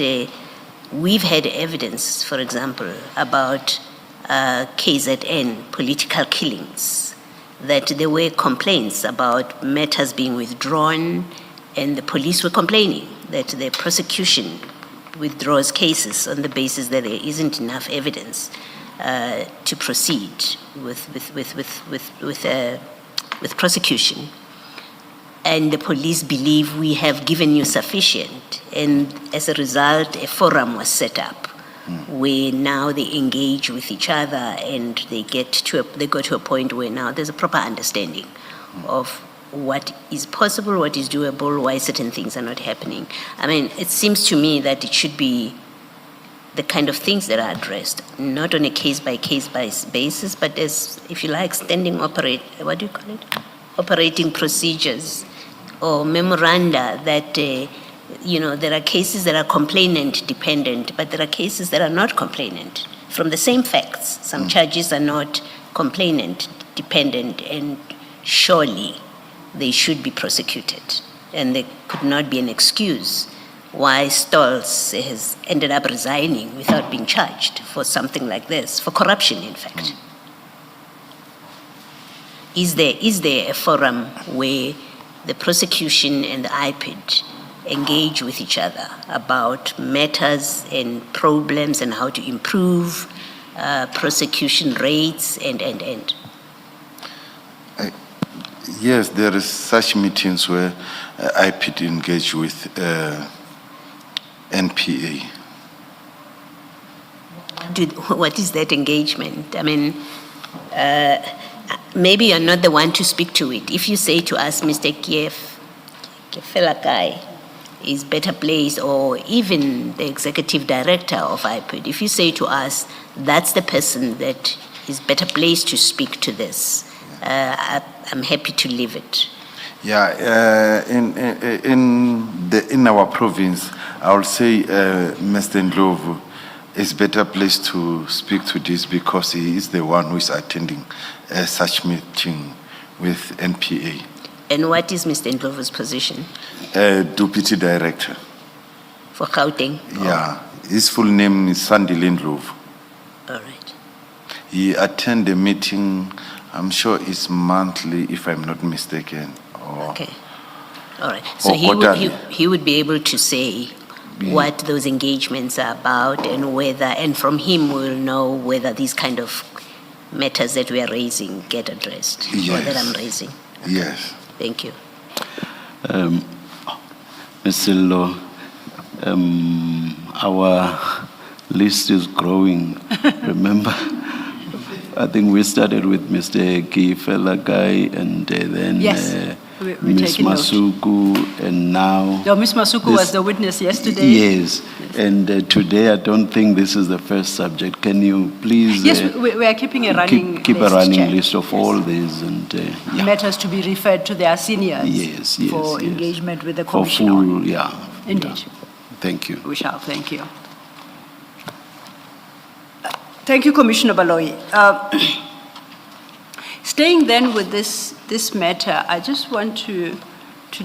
we've had evidence, for example, about KZN, political killings, that there were complaints about matters being withdrawn, and the police were complaining that the prosecution withdraws cases on the basis that there isn't enough evidence to proceed with prosecution. And the police believe we have given you sufficient, and as a result, a forum was set up where now they engage with each other, and they go to a point where now there's a proper understanding of what is possible, what is doable, why certain things are not happening. I mean, it seems to me that it should be the kind of things that are addressed, not on a case-by-case basis, but as, if you like, operating procedures or memoranda that, there are cases that are complainant dependent, but there are cases that are not complainant from the same facts. Some charges are not complainant dependent, and surely they should be prosecuted. And there could not be an excuse why Stolz has ended up resigning without being charged for something like this, for corruption, in fact. Is there a forum where the prosecution and the IPID engage with each other about matters and problems and how to improve prosecution rates and? Yes, there is such meetings where IPID engage with NPA. What is that engagement? I mean, maybe you're not the one to speak to it. If you say to us, Mr. Kefelakai is better placed, or even the executive director of IPID, if you say to us, that's the person that is better placed to speak to this, I'm happy to leave it. Yeah, in our province, I would say Mr. Ndlovu is better placed to speak to this because he is the one who is attending such meeting with NPA. And what is Mr. Ndlovu's position? Deputy Director. For Gauteng? Yeah, his full name is Sandile Ndlovu. All right. He attend the meeting, I'm sure it's monthly, if I'm not mistaken. Okay. All right. So he would be able to say what those engagements are about, and whether, and from him we'll know whether these kind of matters that we are raising get addressed, or that I'm raising. Okay. Yes. Thank you. Mr. Lo, our list is growing. Remember, I think we started with Mr. Kefelakai, and then Ms. Masuku, and now... No, Ms. Masuku was the witness yesterday. Yes, and today I don't think this is the first subject. Can you please... Yes, we are keeping a running keep list, a running Chair. list of all these, and... Matters to be referred to their seniors for engagement with the Commission. For full, Indeed. Yeah. Thank you. We shall, thank you. Thank you, Commissioner Baloyi. Staying then with this matter, I just want to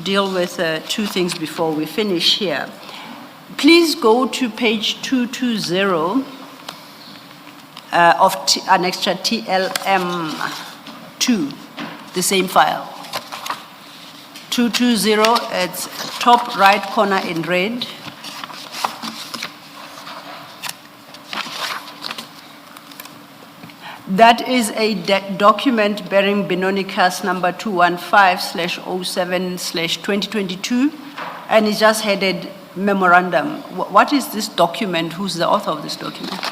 deal with two things before we finish here. Please go to page 220 of annexure TLM2, the same file. 220, it's top right corner in red. That is a document bearing Benoni cast number 215/07/2022, and it's just headed memorandum. What is this document? Who's the author of this document?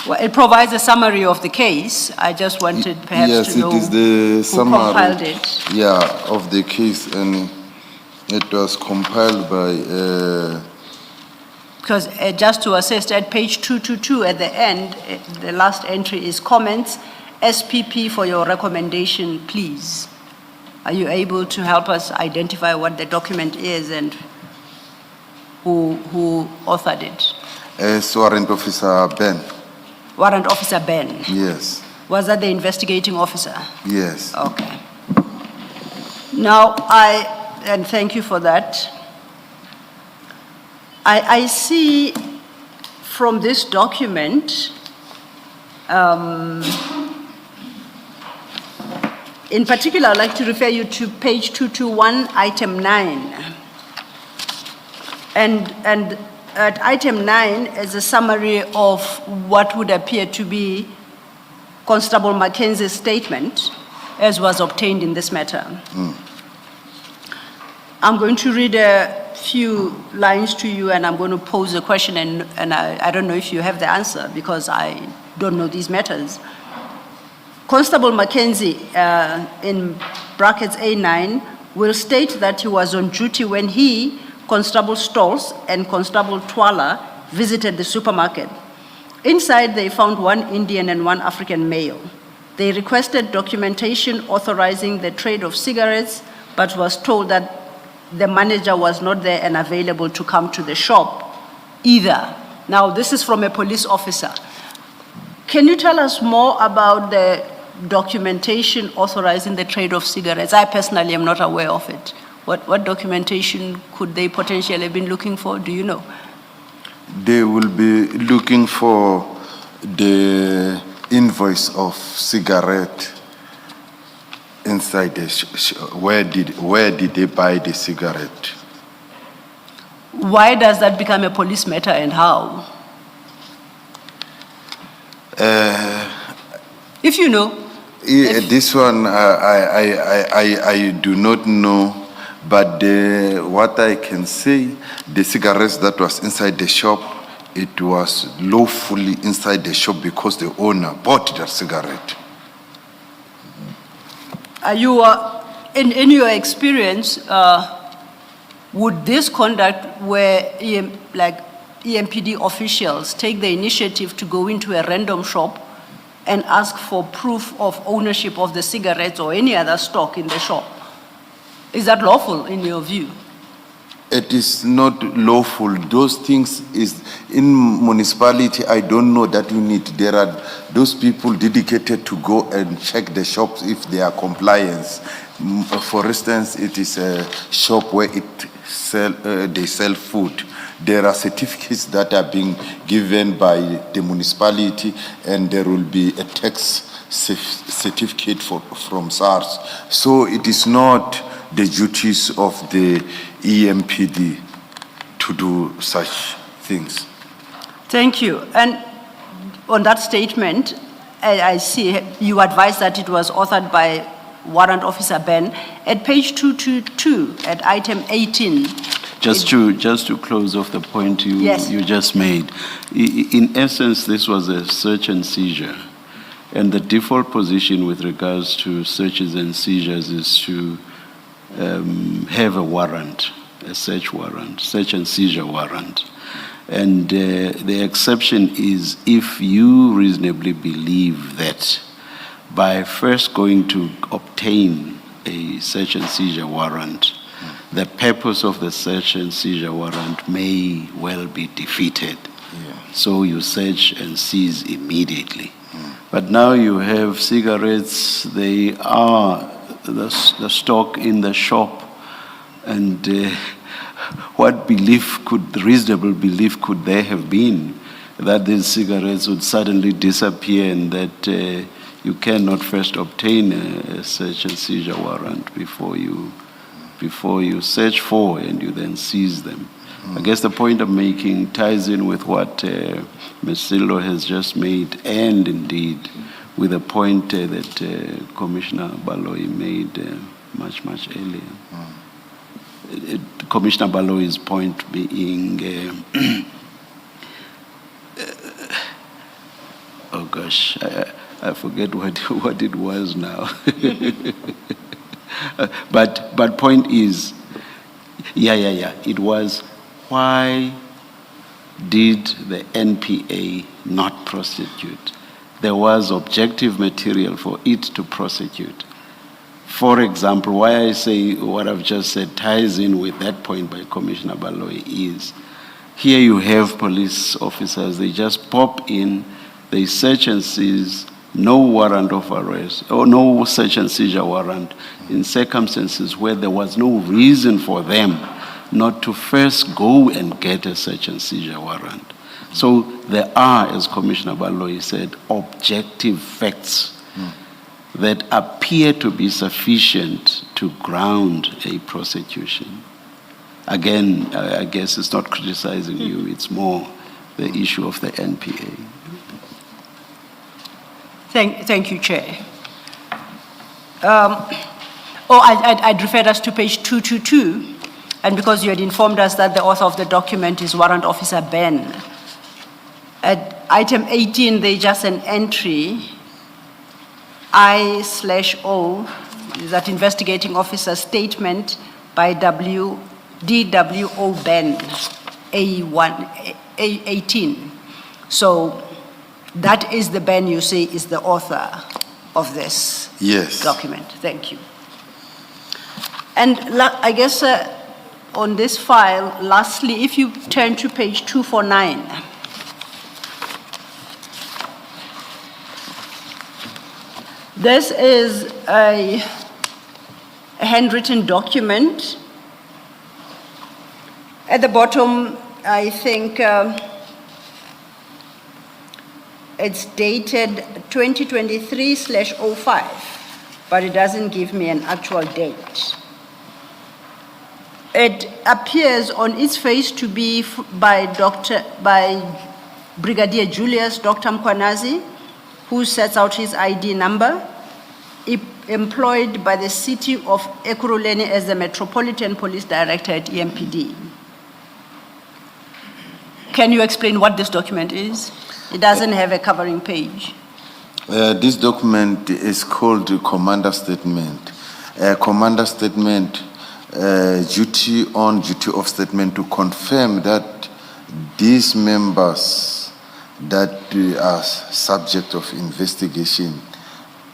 Well, it provides a summary of the case. I just wanted perhaps to know it is the summary, who compiled it. Yeah, of the case, and it was compiled by... Because just to assist, at page 222 at the end, the last entry is comments. SPP for your recommendation, please. Are you able to help us identify what the document is and who authored it? Warrant Officer Ben. Warrant Officer Ben? Yes. Was that the investigating officer? Yes. Okay. Now, and thank you for that. I see from this document, in particular, I'd like to refer you to page 221, item 9. And at item 9 is a summary of what would appear to be Constable Mackenzie's statement, as was obtained in this matter. I'm going to read a few lines to you, and I'm going to pose a question, and I don't know if you have the answer, because I don't know these matters. Constable Mackenzie, in brackets A9, will state that he was on duty when he, Constable Stolz, and Constable Twala visited the supermarket. Inside, they found one Indian and one African male. They requested documentation authorizing the trade of cigarettes, but was told that the manager was not there and available to come to the shop either. Now, this is from a police officer. Can you tell us more about the documentation authorizing the trade of cigarettes? I personally am not aware of it. What documentation could they potentially have been looking for? Do you know? They will be looking for the invoice of cigarette inside the where did they buy the cigarette? Why does that become a police matter, and how? If you know. This one I do not know, but what I can say, the cigarettes that was inside the shop, it was lawfully inside the shop because the owner bought that cigarette. Are you, in your experience, would this conduct where EMPD officials take the initiative to go into a random shop and ask for proof of ownership of the cigarettes or any other stock in the shop? Is that lawful in your view? It is not lawful. Those things is in municipality. I don't know that unit. There are those people dedicated to go and check the shops if they are compliance. For instance, it is a shop where they sell food. There are certificates that are being given by the municipality, and there will be a tax certificate from SARS. So it is not the duties of the EMPD to do such things. Thank you. And on that statement, I see you advise that it was authored by Warrant Officer Ben. At page 222, at item 18. Just to close off the point you just made. In essence, this was a search and seizure. And the default position with regards to searches and seizures is to have a warrant, a search warrant, search and seizure warrant. And the exception is if you reasonably believe that by first going to obtain a search and seizure warrant, the purpose of the search and seizure warrant may well be defeated. Yeah. So you search and seize immediately. But now you have cigarettes, they are the stock in the shop, and what reasonable belief could there have been that these cigarettes would suddenly disappear and that you cannot first obtain a search and seizure warrant before you search for and you then seize them. I guess the point I'm making ties in with what Ms. Sillo has just made, and indeed with a point that Commissioner Baloyi made much earlier. Commissioner Baloyi's point being, oh gosh, I forget what it was now. But point is, it was, why did the NPA not prosecute? There was objective material for it to prosecute. For example, why I say what I've just said ties in with that point by Commissioner Baloyi is, here you have police officers, they just pop in, they search and seize, no warrant of arrest, or no search and seizure warrant, in circumstances where there was no reason for them not to first go and get a search and seizure warrant. So there are, as Commissioner Baloyi said, objective facts that appear to be sufficient to ground a prosecution. Again, I guess it's not criticizing you, it's more the issue of the NPA. Thank you, Chair. I'd referred us to page 222, and because you had informed us that the author of the document is Warrant Officer Ben, at item 18, there's just an entry, I/O, that investigating officer statement by DWO Ben, A18. So that is the Ben you say is the author of this document. Thank you. And I guess on this file, lastly, if you turn to page 249, this is a handwritten document. At the bottom, I think it's dated 2023/05, but it doesn't give me an actual date. It appears on its face to be by Brigadier Julius Dr. Mkwanazi, who sets out his ID number, employed by the city of Ekurhuleni as the Metropolitan Police Director at EMPD. Can you explain what this document is? It doesn't have a covering page. This document is called the Commander Statement. Commander Statement, duty on, duty off statement to confirm that these members that are subject of investigation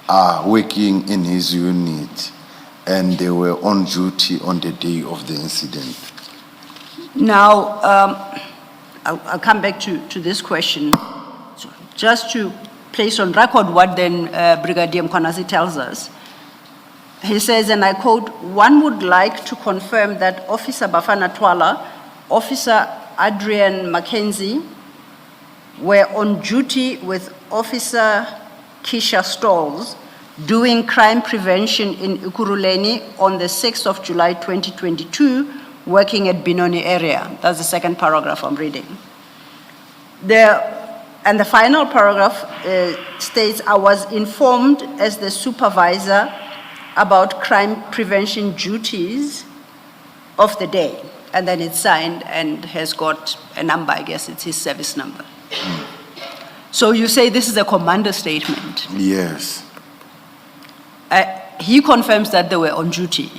are working in his unit and they were on duty on the day of the incident. Now, I'll come back to this question. So just to place on record what then Brigadier Mkwanazi tells us. He says, and I quote, "One would like to confirm that Officer Bafana Twala, Officer Adrian Mackenzie were on duty with Officer Keisha Stalls doing crime prevention in Ekurhuleni on the 6th of July 2022, working at Binoni area." That's the second paragraph I'm reading. And the final paragraph states, "I was informed as the supervisor about crime prevention duties of the day." And then it's signed and has got a number, I guess it's his service number. So you say this is a commander statement. Yes. He confirms that they were on duty.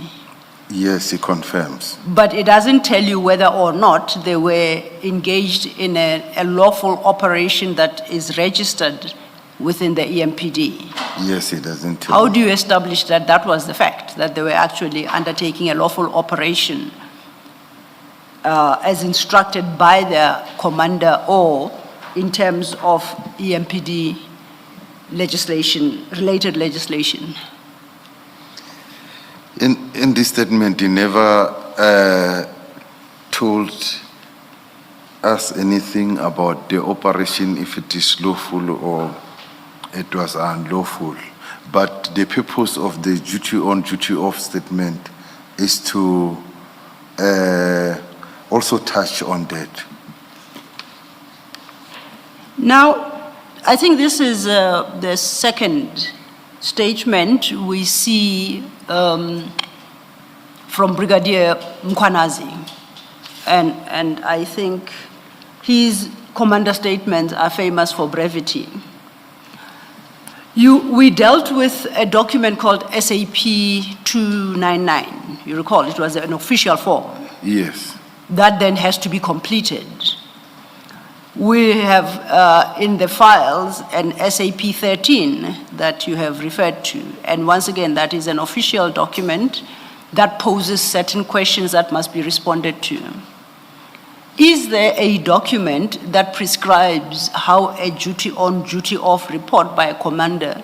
Yes, he confirms. But it doesn't tell you whether or not they were engaged in a lawful operation that is registered within the EMPD. Yes, it doesn't tell How you. do you establish that that was the fact, that they were actually undertaking a lawful operation as instructed by the commander or in terms of EMPD legislation, related legislation? In this statement, he never told us anything about the operation, if it is lawful or it was unlawful. But the purpose of the duty on, duty off statement is to also touch on that. Now, I think this is the second statement we see from Brigadier Mkwanazi. And I think his commander statements are famous for brevity. We dealt with a document called SAP 299. You recall, it was an official form. Yes. That then has to be completed. We have in the files an SAP 13 that you have referred to. And once again, that is an official document that poses certain questions that must be responded to. Is there a document that prescribes how a duty on, duty off report by a commander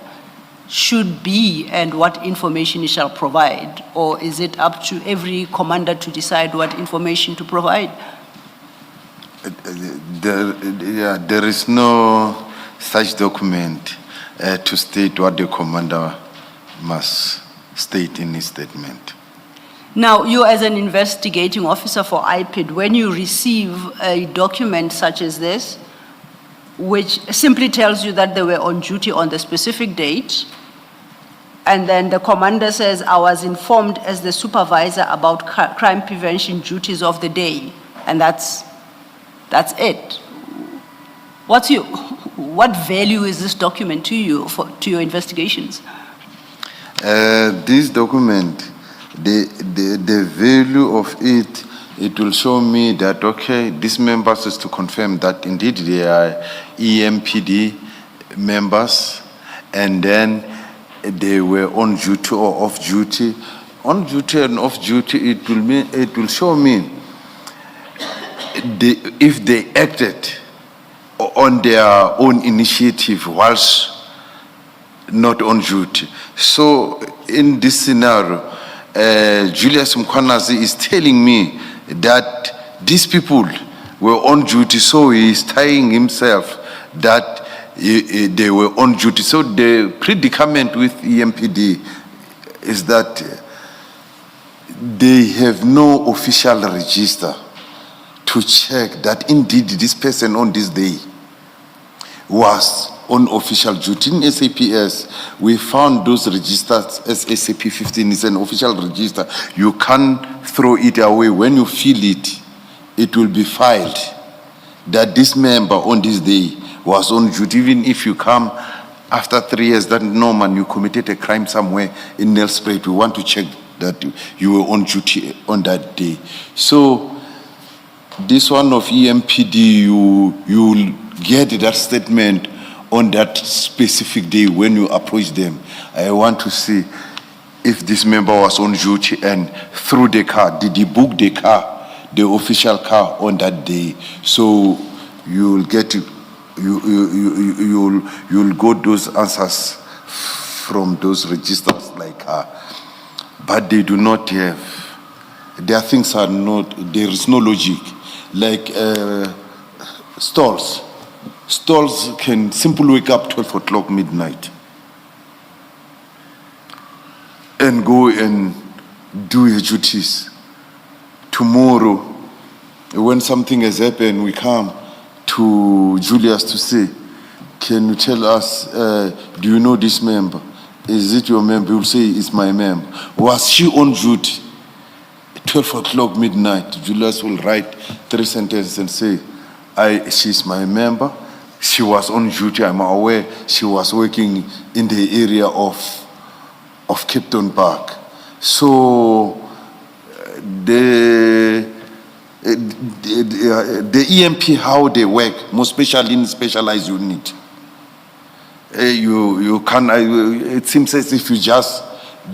should be and what information he shall provide? Or is it up to every commander to decide what information to provide? There is no such document to state what the commander must state in his statement. Now, you as an investigating officer for IPID, when you receive a document such as this, which simply tells you that they were on duty on the specific date, and then the commander says, I was informed as the supervisor about crime prevention duties of the day, and that's it. What value is this document to you, to your investigations? This document, the value of it, it will show me that, okay, these members is to confirm that indeed they are EMPD members, and then they were on duty or off duty. On duty and off duty, it will show me if they acted on their own initiative whilst not on duty. So in this scenario, Julius Mkwanazi is telling me that these people were on duty, so he is tying himself that they were on duty. So the predicament with EMPD is that they have no official register to check that indeed this person on this day was on official duty. In SAPS, we found those registers as SAP 15 is an official register. You can't throw it away. When you feel it, it will be filed that this member on this day was on duty. Even if you come after 3 years, that no man, you committed a crime somewhere in Nelspruit, we want to check that you were on duty on that day. So this one of EMPD, you will get that statement on that specific day when you approach them. I want to see if this member was on duty and through the car, did he book the car, the official car on that day? So you'll get it. You'll got those answers from those registers like her, but they do not have. Their things are not. There is no logic. Like stalls. Stalls can simply wake up 12 o'clock midnight and go and do your duties. Tomorrow, when something has happened, we come to Julius to say, can you tell us, do you know this member? Is it your member? You'll say, it's my member. Was she on duty? 12 o'clock midnight, Julius will write 3 sentences and say, she's my member. She was on duty, I'm aware she was working in the area of Captain Park. So the EMP, how they work, most especially in specialized unit, you can, it seems as if you just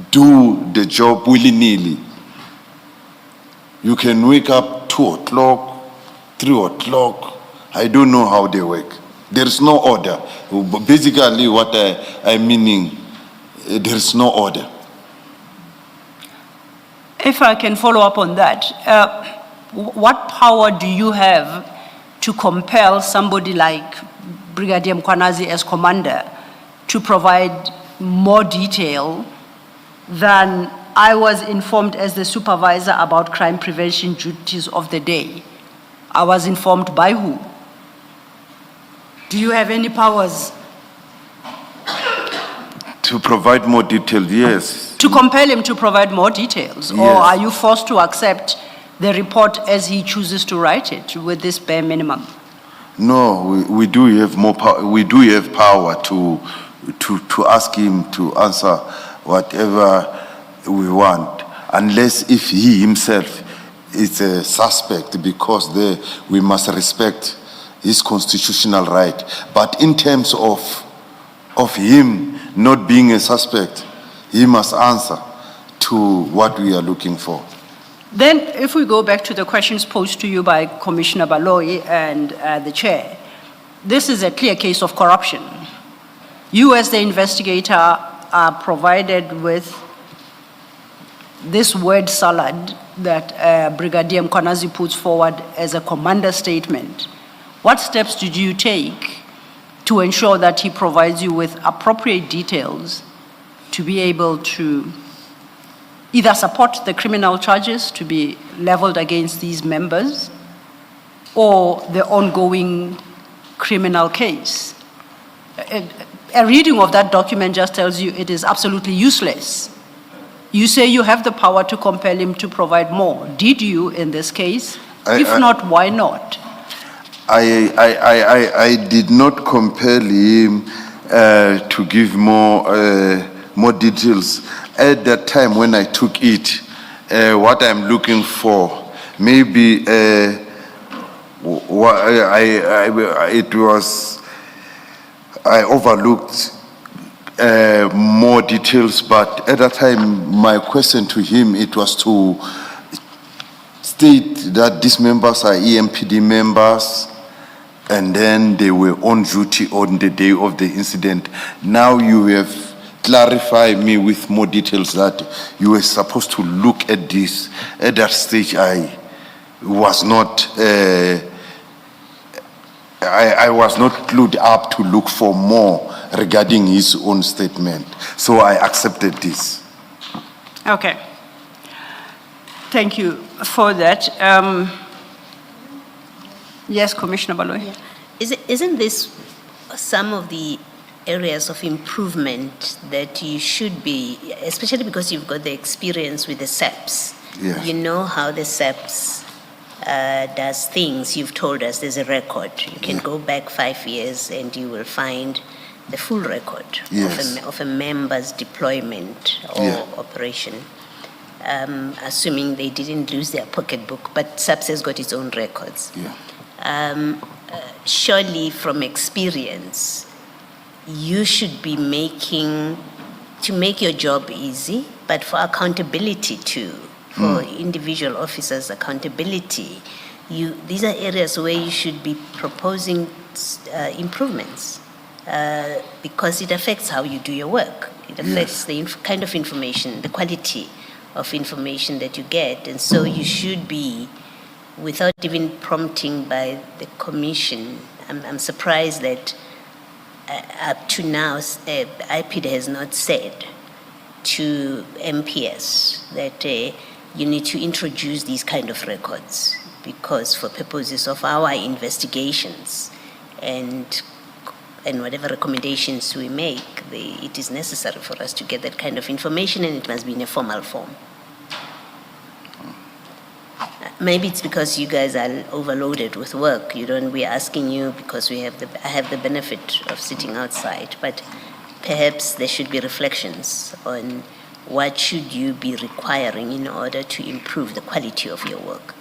do the job willy-nilly. You can wake up 2 o'clock, 3 o'clock. I don't know how they work. There is no order. Basically, what I'm meaning, there is no order. If I can follow up on that, what power do you have to compel somebody like Brigadier Mkwanazi as commander to provide more detail than I was informed as the supervisor about crime prevention duties of the day? I was informed by who? Do you have any powers? To provide more detail, yes. To compel him to provide more details? Yes. Or are you forced to accept the report as he chooses to write it with this bare minimum? No, we do have more power. We do have power to ask him to answer whatever we want, unless if he himself is a suspect, because there we must respect his constitutional right. But in terms of him not being a suspect, he must answer to what we are looking for. Then, if we go back to the questions posed to you by Commissioner Baloyi and the chair, this is a clear case of corruption. You, as the investigator, are provided with this word salad that Brigadier Mkwanazi puts forward as a commander statement, what steps did you take to ensure that he provides you with appropriate details to be able to either support the criminal charges to be leveled against these members or the ongoing criminal case? A reading of that document just tells you it is absolutely useless. You say you have the power to compel him to provide more. Did you in this case? If not, why not? I did not compel him to give more details. At that time when I took it, what I'm looking for, maybe I overlooked more details, but at that time, my question to him, it was to state that these members are EMPD members, and then they were on duty on the day of the incident. Now you have clarified me with more details that you were supposed to look at this. At that stage, I was not clued up to look for more regarding his own statement. So I accepted this. Okay. Thank you for that. Yes, Commissioner Baloyi. Yeah. Isn't this some of the areas of improvement that you should be, especially because you've got the experience with the SEPs? Yes. You know how the SEPs does things. You've told us there's a record. You can go back 5 years and you will find the full record Yes. of a member's deployment or operation. Assuming they didn't lose their pocketbook, but SAPS has got its own records. Yeah. Surely from experience, you should be to make your job easy, but for accountability too, for individual officers' accountability, these are areas where you should be proposing improvements because it affects how you do your work. It affects the kind of information, the quality of information that you get. And so you should be, without even prompting by the commission, I'm surprised that up to now, IPID has not said to MPS that you need to introduce these kind of records because for purposes of our investigations and whatever recommendations we make, it is necessary for us to get that kind of information, and it must be in a formal form. Maybe it's because you guys are overloaded with work. We're asking you because I have the benefit of sitting outside, but perhaps there should be reflections on what should you be requiring in order to improve the quality of your work.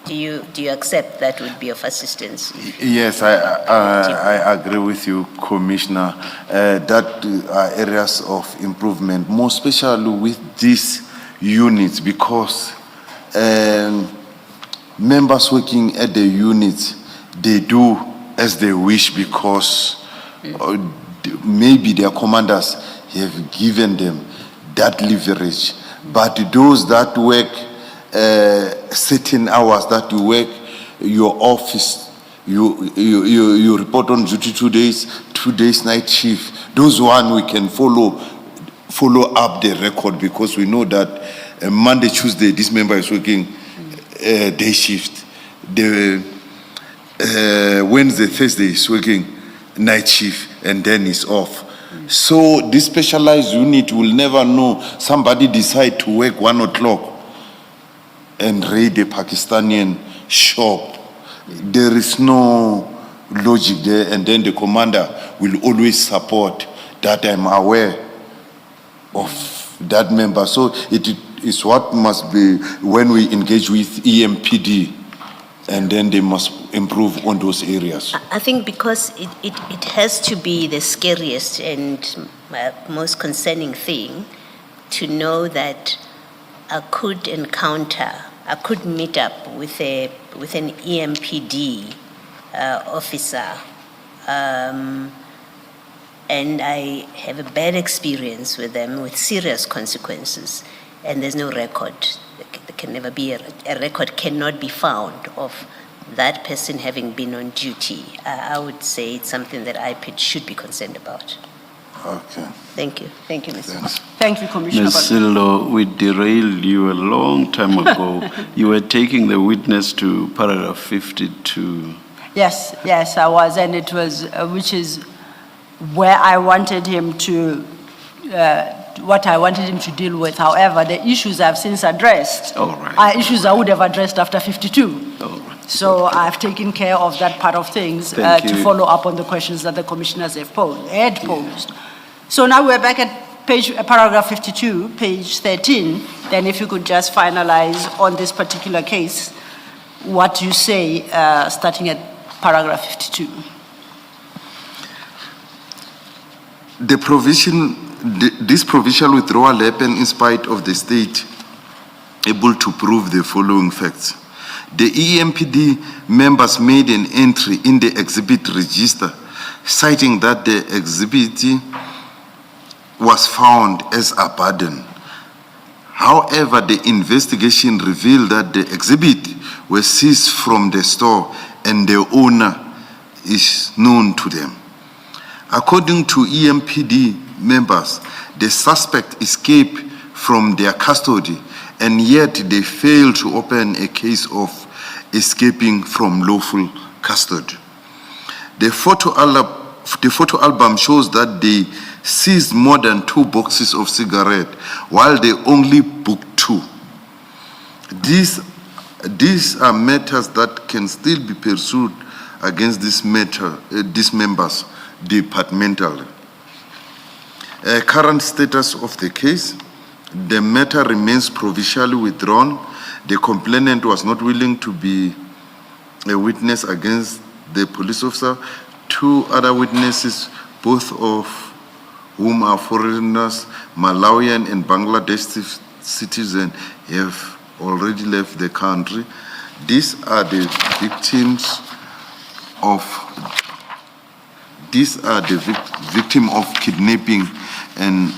Do you accept that would be of assistance? Yes, I agree with you, Commissioner. That are areas of improvement, more especially with these units, because members working at the units, they do as they wish because maybe their commanders have given them that leverage. But those that work certain hours that you work, your office, you report on duty 2 days night shift. Those one we can follow up the record because we know that Monday, Tuesday, this member is working day shift. The Wednesday, Thursday is working night shift and then is off. So this specialized unit will never know. Somebody decide to work 1 o'clock and raid a Pakistani shop. There is no logic there, and then the commander will always support that. I'm aware of that member. So it is what must be when we engage with EMPD, and then they must improve on those areas. I think because it has to be the scariest and most concerning thing to know that I could meet up with an EMPD officer and I have a bad experience with them with serious consequences, and there's no record. There can never be a record cannot be found of that person having been on duty. I would say it's something that IPID should be concerned about. Okay. Thank you. Thank you, Mr. Thanks. Thank you, Commissioner. Ms. Sillo, we derailed you a long time ago. You were taking the witness to paragraph 52. Yes, yes, I was, and it was, which is where I wanted him to, what I wanted him to deal with. However, the issues I've since addressed All right. are issues I would have addressed after 52. All right. So I've taken care of that part of things Thank to you. follow up on the questions that the commissioners had posed. So now we're back at paragraph 52, page 13. Then if you could just finalize on this particular case what you say, starting at paragraph 52. This provisional withdrawal happened in spite of the state able to prove the following facts. The EMPD members made an entry in the exhibit register citing that the exhibit was found as abandoned. However, the investigation revealed that the exhibit was seized from the store and the owner is known to them. According to EMPD members, the suspect escaped from their custody, and yet they failed to open a case of escaping from lawful custody. The photo album shows that they seized more than 2 boxes of cigarettes, while they only booked 2. These are matters that can still be pursued against these members departmentally. Current status of the case: the matter remains provisionally withdrawn. The complainant was not willing to be a witness against the police officer. 2 other witnesses, both of whom are foreigners, Malawian and Bangladesh citizens, have already left the country. These are the victims of victim of kidnapping, and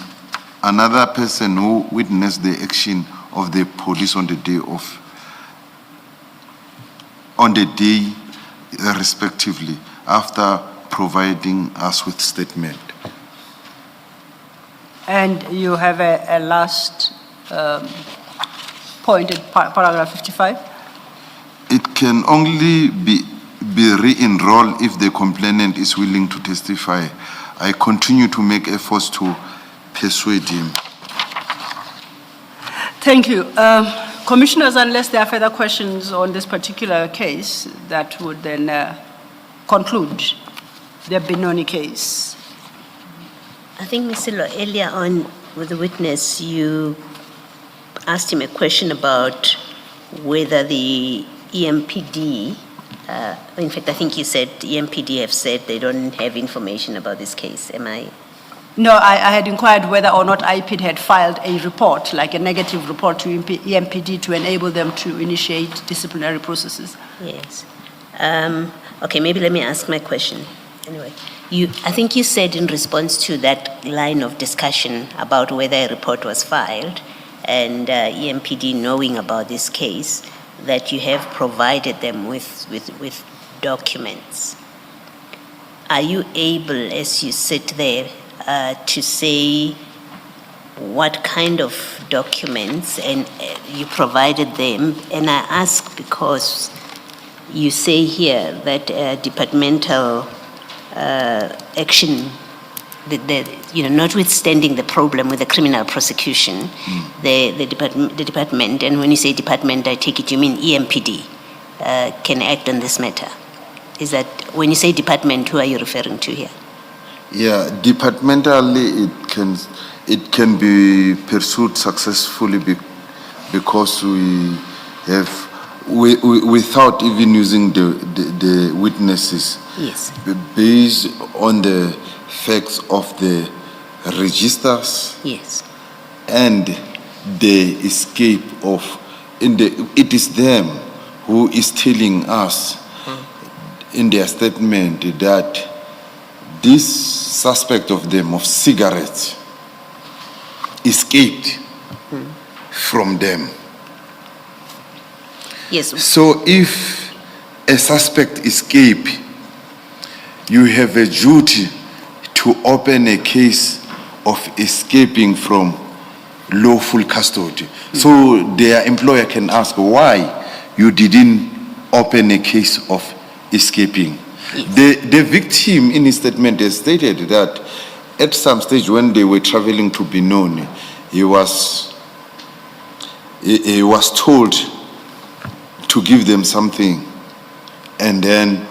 another person who witnessed the action of the police on the day respectively, after providing us with statement. And you have a last point in paragraph 55? It can only be re-enrolled if the complainant is willing to testify. I continue to make efforts to persuade him. Thank you. Commissioners, unless there are further questions on this particular case, that would then conclude the Benoni case. I think, Ms. Sillo, earlier on with the witness, you asked him a question about whether the EMPD, in fact, I think you said EMPD have said they don't have information about this case. Am I? No, I had inquired whether or not IPID had filed a report, like a negative report to EMPD to enable them to initiate disciplinary processes. Yes. Okay, maybe let me ask my question. Anyway, I think you said in response to that line of discussion about whether a report was filed and EMPD knowing about this case, that you have provided them with documents. Are you able, as you sit there, to say what kind of documents and you provided them? And I ask because you say here that departmental action, notwithstanding the problem with the criminal prosecution, the department, and when you say department, I take it you mean EMPD, can act on this matter. Is that, when you say department, who are you referring to here? Yeah, departmentally it can be pursued successfully because we have, without even using the witnesses. Yes. Based on the facts of the registers. Yes. And the escape of, it is them who is telling us in their statement that this suspect of them, of cigarettes, escaped from them. Yes, So if a suspect escape, you have a duty to open a case of escaping from lawful custody. So their employer can ask why you didn't open a case of escaping. The victim in his statement has stated that at some stage when they were traveling to Benoni, he was told to give them something, and then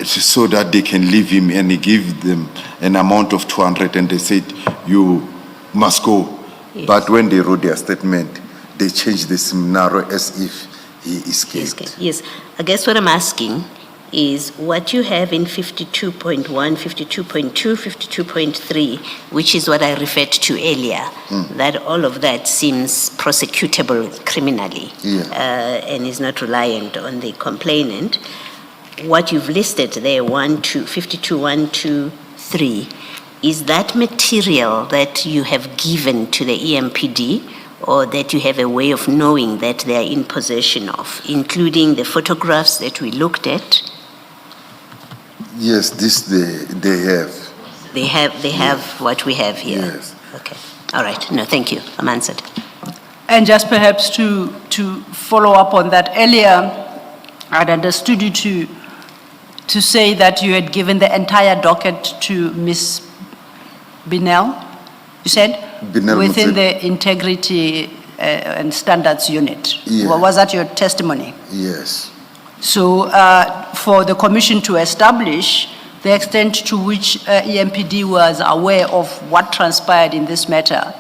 so that they can leave him, and he gave them an amount of 200, and they said, you must go. Yes. But when they wrote their statement, they changed the scenario as if he escaped. yes. I guess what I'm asking is what you have in 52.1, 52.2, 52.3, which is what I referred to earlier, that all of that seems prosecutable criminally and is not reliant on the complainant. What you've listed there, 52, 1, 2, 3, is that material that you have given to the EMPD or that you have a way of knowing that they are in possession of, including the photographs that we looked at? Yes, this they have. They have what we have here? Yes. Okay. All right. No, thank you. I'm answered. And just perhaps to follow up on that, earlier I'd understood you to say that you had given the entire docket to Ms. Binel, you said? Binel within Mutsepe. the integrity and standards unit. Yeah. Was that your testimony? Yes. So for the commission to establish the extent to which EMPD was aware of what transpired in this matter,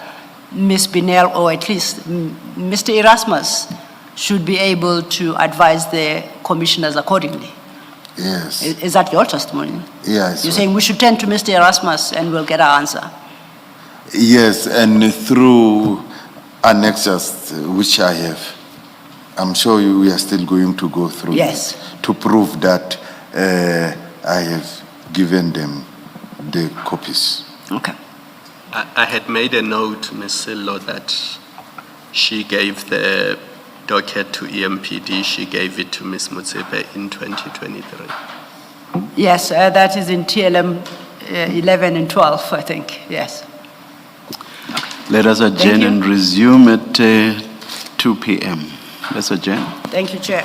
Ms. Binel, or at least Mr. Erasmus, should be able to advise the commissioners accordingly. Yes. Is that your testimony? Yes. You're saying we should turn to Mr. Erasmus and we'll get our answer? Yes, and through annexes which I have, I'm sure we are still going to go through Yes. this to prove that I have given them the copies. Okay. I had made a note, Ms. Sillo, that she gave the docket to EMPD, she gave it to Ms. Mutsepe in 2023. Yes, that is in TLM 11 and 12, I think, yes. Let us adjourn you. and resume at 2 p.m. Let's adjourn. Thank you, Chair.